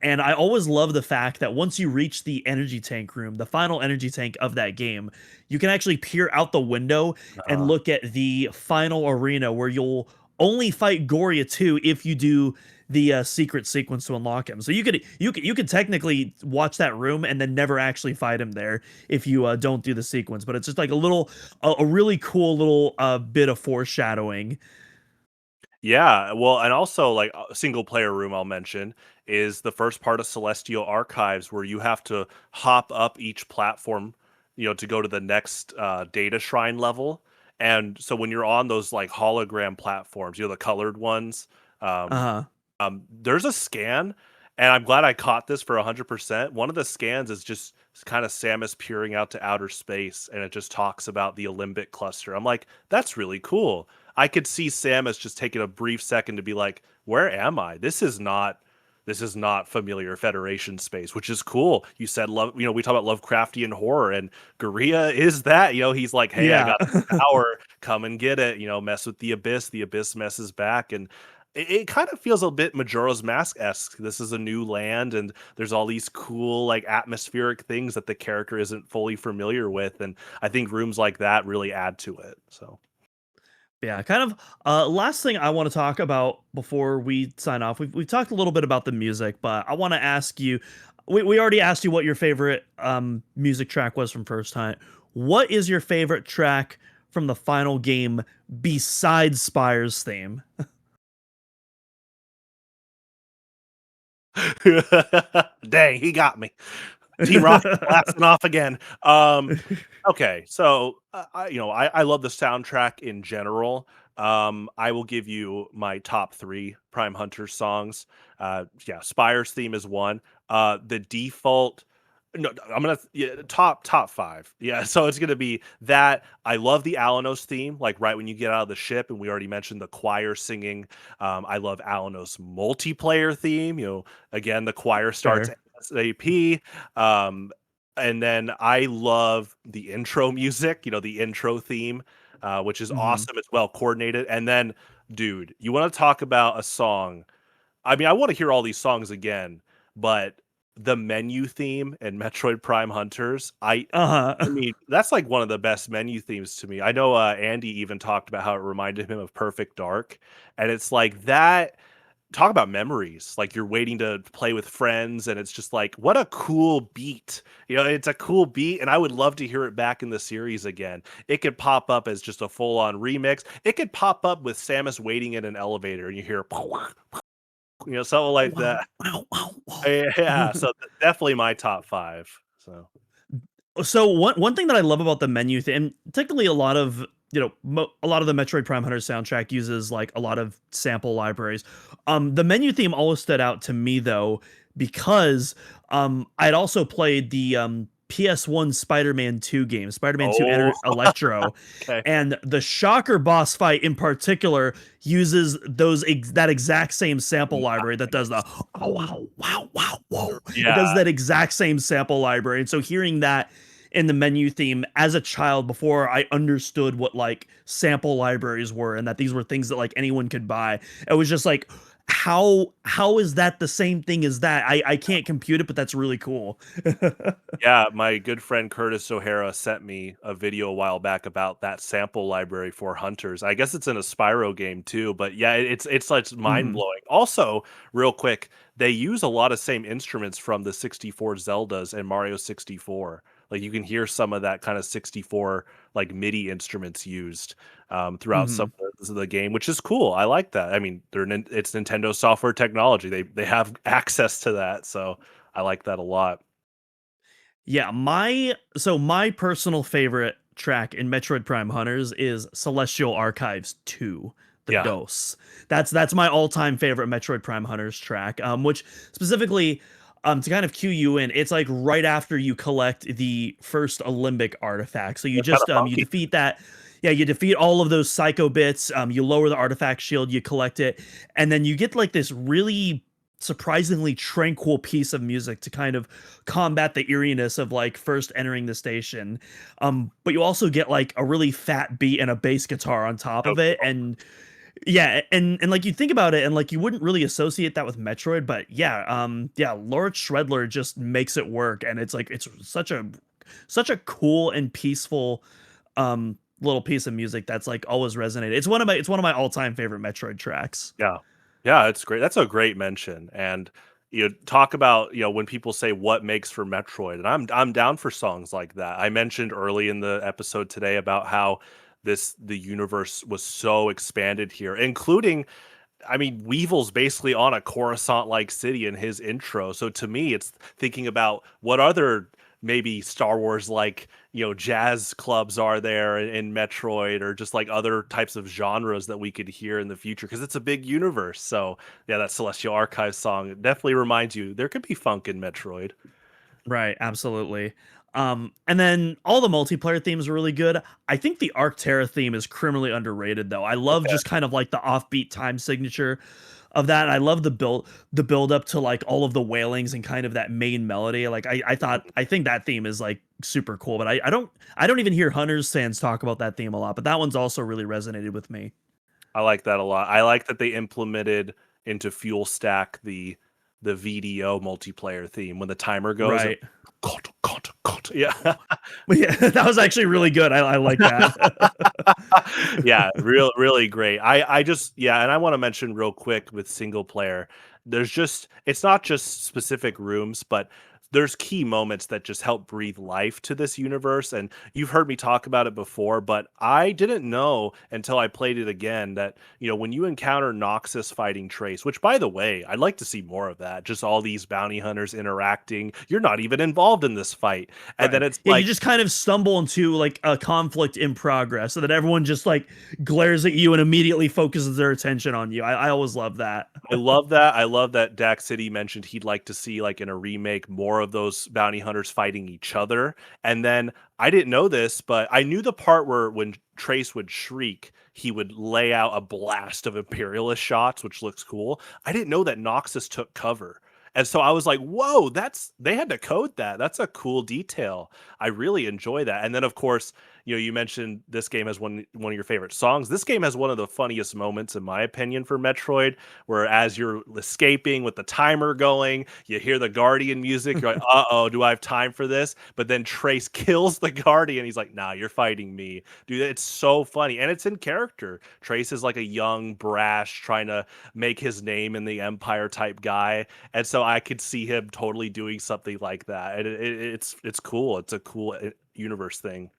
And I always love the fact that once you reach the energy tank room, the final energy tank of that game, you can actually peer out the window and Uh, look at the final arena where you'll only fight Goria 2 if you do the secret sequence to unlock him. So you could technically watch that room and then never actually fight him there if you don't do the sequence. But it's just like a really cool little bit of foreshadowing. Yeah, well, and also like a single player room I'll mention is the first part of Celestial Archives where you have to hop up each platform, to go to the next data shrine level. And so when you're on those like hologram platforms, the colored ones, um, Uh huh. there's a scan, and I'm glad I caught this for 100%. One of the scans is just kind of Samus peering out to outer space, and it just talks about the Alimbic Cluster. I'm like, that's really cool. I could see Samus just taking a brief second to be like, "Where am I? This is not familiar Federation space," which is cool. You said love, we talk about Lovecraftian horror, and Guria is that. He's like, "Hey, I Yeah. got this power, come and get it." Mess with the abyss messes back, and it kind of feels a bit Majora's Mask-esque. This is a new land, and there's all these cool, like, atmospheric things that the character isn't fully familiar with, and I think rooms like that really add to it. So, Yeah, kind of last thing I want to talk about before we sign off. We've talked a little bit about the music, but I want to ask you, we already asked you what your favorite music track was from First Hunt. What is your favorite track from the final game besides Spire's theme? dang, he got me. Team Rocket blasting off again. Okay, so I love the soundtrack in general. I will give you my top three Prime Hunter songs. Yeah, Spire's theme is one. The default. No, I'm gonna top five. Yeah, so it's gonna be that. I love the Alanos theme, like right when you get out of the ship, and we already mentioned the choir singing. I love Alanos multiplayer theme. Again, the choir starts Fair. ASAP. Um, and then I love the intro music, the intro theme, which is Hmm. awesome. It's well coordinated. And then, dude, you want to talk about a song? I mean, I want to hear all these songs again, but the menu theme in Metroid Prime Hunters, I Uh-huh. mean, that's like one of the best menu themes to me. I know Andy even talked about how it reminded him of Perfect Dark, and it's like that. Talk about memories. Like you're waiting to play with friends, and it's just like, what a cool beat. It's a cool beat, and I would love to hear it back in the series again. It could pop up as just a full-on remix. It could pop up with Samus waiting in an elevator, and you hear, something like Wow, that. wow, wow, Yeah, wow. so definitely my top five. So So one thing that I love about the menu thing, and technically a lot of a lot of the Metroid Prime Hunter soundtrack uses like a lot of sample libraries. The menu theme always stood out to me though because I'd also played the PS1 Spider-Man 2 game, Spider-Man 2 oh, Enter Electro, okay. and the Shocker boss fight in particular uses that exact same sample library that does the Nice. oh wow wow wow whoa. It does Yeah. that exact same sample library, and so hearing that in the menu theme as a child before I understood what like sample libraries were and that these were things that like anyone could buy. It was just like how is that the same thing as that? I can't compute it, but that's really cool. Yeah, my good friend Curtis O'Hara sent me a video a while back about that sample library for Hunters. I guess it's in a Spyro game too, but yeah, it's like mind Mhm. blowing. Also, real quick, they use a lot of same instruments from the 64 Zeldas and Mario 64. Like you can hear some of that kind of 64 like MIDI instruments used throughout some Mhm. of the game, which is cool. I like that. I mean, it's Nintendo software technology. They have access to that, so I like that a lot. Yeah, my personal favorite track in Metroid Prime Hunters is Celestial Archives 2, The Yeah. Ghosts. That's my all-time favorite Metroid Prime Hunters track. Which specifically to kind of cue you in, it's like right after you collect the first Alimbic artifact. So you It's kind just of you funky. defeat that. Yeah, you defeat all of those psycho bits. You lower the artifact shield, you collect it, and then you get like this really surprisingly tranquil piece of music to kind of combat the eeriness of like first entering the station. But you also get like a really fat beat and a bass guitar on top So of it, and yeah, and like you think about it, and like you wouldn't really associate that with Metroid, but yeah, Lord Shredler just makes it work, and it's like it's such a cool and peaceful little piece of music that's like always resonated. It's one of my all-time favorite Metroid tracks. yeah. Yeah, it's great. That's a great mention. And you talk about, when people say what makes for Metroid, and I'm down for songs like that. I mentioned early in the episode today about how the universe was so expanded here, including, I mean, Weevil's basically on a Coruscant-like city in his intro. So to me, it's thinking about what other maybe Star Wars like, jazz clubs are there in Metroid, or just like other types of genres that we could hear in the future, because it's a big universe. So yeah, that Celestial Archive song definitely reminds you there could be funk in Metroid. Right, absolutely. And then all the multiplayer themes are really good. I think the Arcterra theme is criminally underrated though. I love Okay. just kind of like the offbeat time signature of that. I love the build up to like all of the wailings and kind of that main melody. Like I think that theme is like super cool, but I don't even hear Hunters fans talk about that theme a lot, but that one's also really resonated with me. I like that a lot. I like that they implemented into Fuel Stack the VDO multiplayer theme when the timer goes. Right. Cut, cut, cut. Yeah. But yeah, that was actually really good. I like that. Yeah, really great. I just, yeah, and I want to mention real quick with single player, it's not just specific rooms, but there's key moments that just help breathe life to this universe. And you've heard me talk about it before, but I didn't know until I played it again that, when you encounter Noxus fighting Trace, which by the way, I'd like to see more of that, just all these bounty hunters interacting. You're not even involved in this fight. And then Right. it's Yeah, you like, just kind of stumble into like a conflict in progress so that everyone just like glares at you and immediately focuses their attention on you. I always love that. I love that. I love that Dak City mentioned he'd like to see, like in a remake, more of those bounty hunters fighting each other. And then I didn't know this, but I knew the part where when Trace would shriek, he would lay out a blast of Imperialist shots, which looks cool. I didn't know that Noxus took cover. And so I was like, whoa, they had to code that. That's a cool detail. I really enjoy that. And then of course, you mentioned this game has one of your favorite songs. This game has one of the funniest moments, in my opinion, for Metroid, where as you're escaping with the timer going, you hear the Guardian music. You're like, uh-oh, do I have time for this? But then Trace kills the Guardian. He's like, nah, you're fighting me. Dude, it's so funny. And it's in character. Trace is like a young, brash, trying to make his name in the Empire type guy. And so I could see him totally doing something like that. And it's cool. It's a cool universe thing.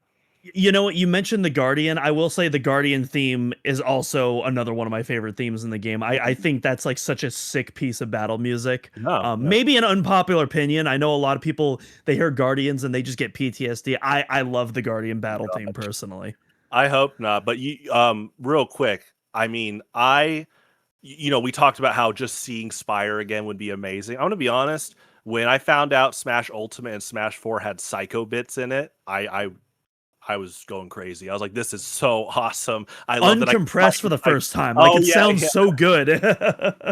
You know what? You mentioned the Guardian. I will say the Guardian theme is also another one of my favorite themes in the game. I think that's like such a sick piece of battle music. No, yeah. Maybe an unpopular opinion. I know a lot of people they hear Guardians and they just get PTSD. I love the Guardian battle theme personally. I hope not. But real quick, I mean, we talked about how just seeing Spire again would be amazing. I'm gonna be honest. When I found out Smash Ultimate and Smash 4 had Psycho bits in it, I was going crazy. I was like, "This is so awesome! I love that I can fight Uncompressed for the with my-" first time. Like Oh it yeah, sounds yeah, so good.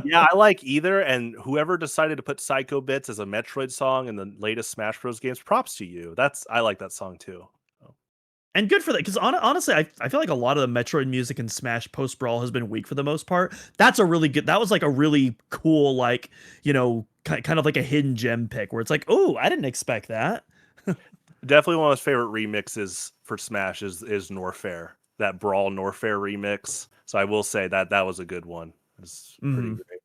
yeah. I like either, and whoever decided to put Psycho bits as a Metroid song in the latest Smash Bros. Games, props to you. I like that song too. So, And good for that, because honestly, I feel like a lot of the Metroid music in Smash post Brawl has been weak for the most part. That's a really good. That was like a really cool, like kind of like a hidden gem pick where it's like, oh, I didn't expect that. Definitely one of my favorite remixes for Smash is Norfair. That Brawl Norfair remix. So I will say that was a good one. It's pretty Mhm. great.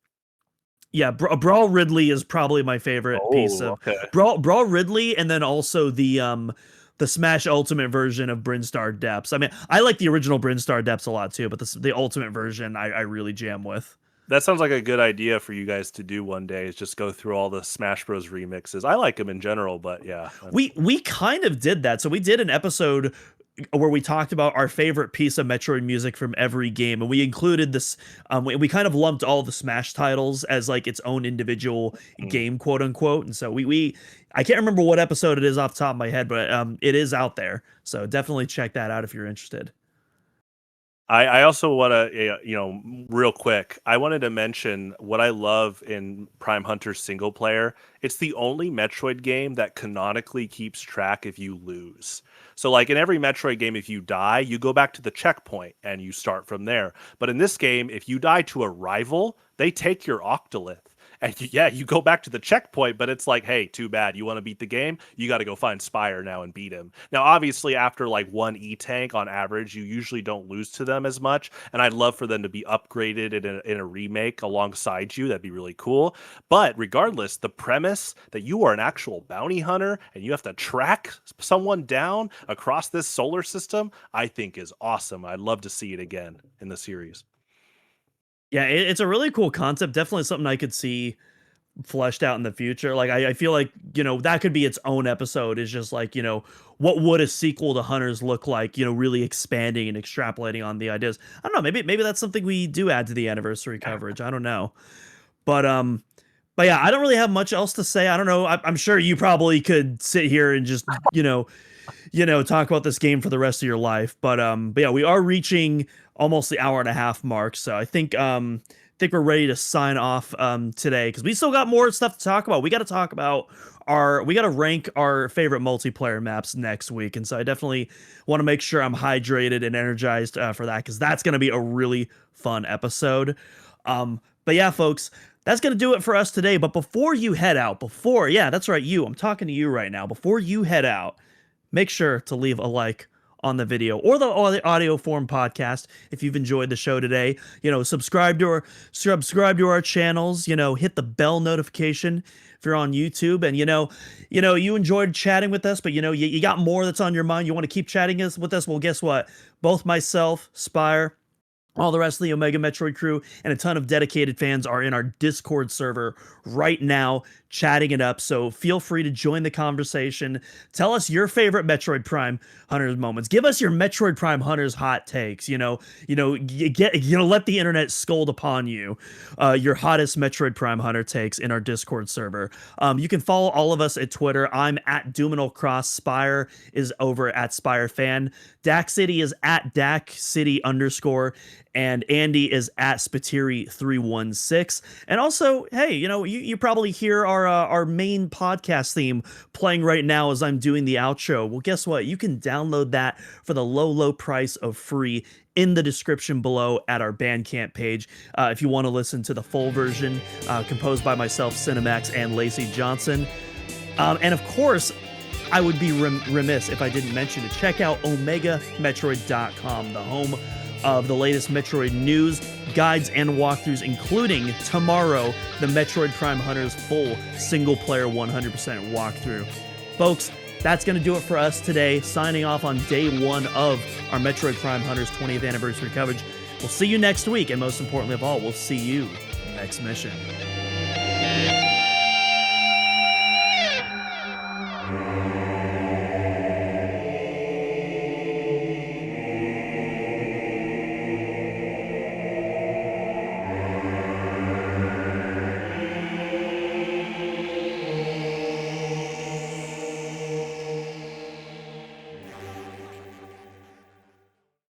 Yeah, Brawl Ridley is probably my favorite piece Oh, of okay. Brawl Ridley, and then also the Smash Ultimate version of Brinstar Depths. I mean, I like the original Brinstar Depths a lot too, but the Ultimate version I really jam with. That sounds like a good idea for you guys to do one day, is just go through all the Smash Bros remixes. I like them in general, but yeah. We kind of did that. So we did an episode where we talked about our favorite piece of Metroid music from every game, and we included this. We kind of lumped all the Smash titles as like its own individual Mm. game, quote unquote. And so we I can't remember what episode it is off the top of my head, but it is out there. So definitely check that out if you're interested. I also want to, real quick, I wanted to mention what I love in Prime Hunter single player. It's the only Metroid game that canonically keeps track if you lose. So, like in every Metroid game, if you die, you go back to the checkpoint and you start from there. But in this game, if you die to a rival, they take your Octolith. And yeah, you go back to the checkpoint, but it's like, hey, too bad. You want to beat the game? You got to go find Spire now and beat him. Now, obviously, after like one E tank on average, you usually don't lose to them as much. And I'd love for them to be upgraded in a remake alongside you. That'd be really cool. But regardless, the premise that you are an actual bounty hunter and you have to track someone down across this solar system, I think is awesome. I'd love to see it again in the series. Yeah, it's a really cool concept. Definitely something I could see fleshed out in the future. Like I feel like, that could be its own episode, is just like, what would a sequel to Hunters look like, really expanding and extrapolating on the ideas. I don't know, maybe that's something we do add to the anniversary coverage. I don't know. But yeah, I don't really have much else to say. I don't know. I'm sure you probably could sit here and just, talk about this game for the rest of your life. But yeah, we are reaching almost the hour and a half mark. So I think we're ready to sign off today, because we still got more stuff to talk about. We got to talk about we got to rank our favorite multiplayer maps next week. And so I definitely want to make sure I'm hydrated and energized for that, because that's going to be a really fun episode. But yeah, folks, that's going to do it for us today. But before you head out, yeah, that's right, I'm talking to you right now. Before you head out, make sure to leave a like on the video or the audio form podcast if you've enjoyed the show today. Subscribe to our channels. Hit the bell notification if you're on YouTube. And you enjoyed chatting with us, but you got more that's on your mind. You want to keep chatting with us. Well, guess what? Both myself, Spire, all the rest of the Omega Metroid crew, and a ton of dedicated fans are in our Discord server right now, chatting it up. So feel free to join the conversation. Tell us your favorite Metroid Prime Hunters moments. Give us your Metroid Prime Hunters hot takes. Let the internet scold upon you. Your hottest Metroid Prime Hunter takes in our Discord server. You can follow all of us at Twitter. I'm at Doominal Cross. Spire is over at Spire Fan. Dak City is at Dak City _. And Andy is at Spiteri316. And also, hey, you probably hear our main podcast theme playing right now as I'm doing the outro. Well, guess what? You can download that for the low price of free in the description below at our Bandcamp page. If you want to listen to the full version, composed by myself, Cinemax, and Lacey Johnson. And of course, I would be remiss if I didn't mention to check out OmegaMetroid.com, the home of the latest Metroid news, guides, and walkthroughs, including tomorrow, the Metroid Prime Hunters full single-player 100% walkthrough. Folks, that's going to do it for us today, signing off on day one of our Metroid Prime Hunters 20th anniversary coverage. We'll see you next week, and most importantly of all, we'll see you next mission.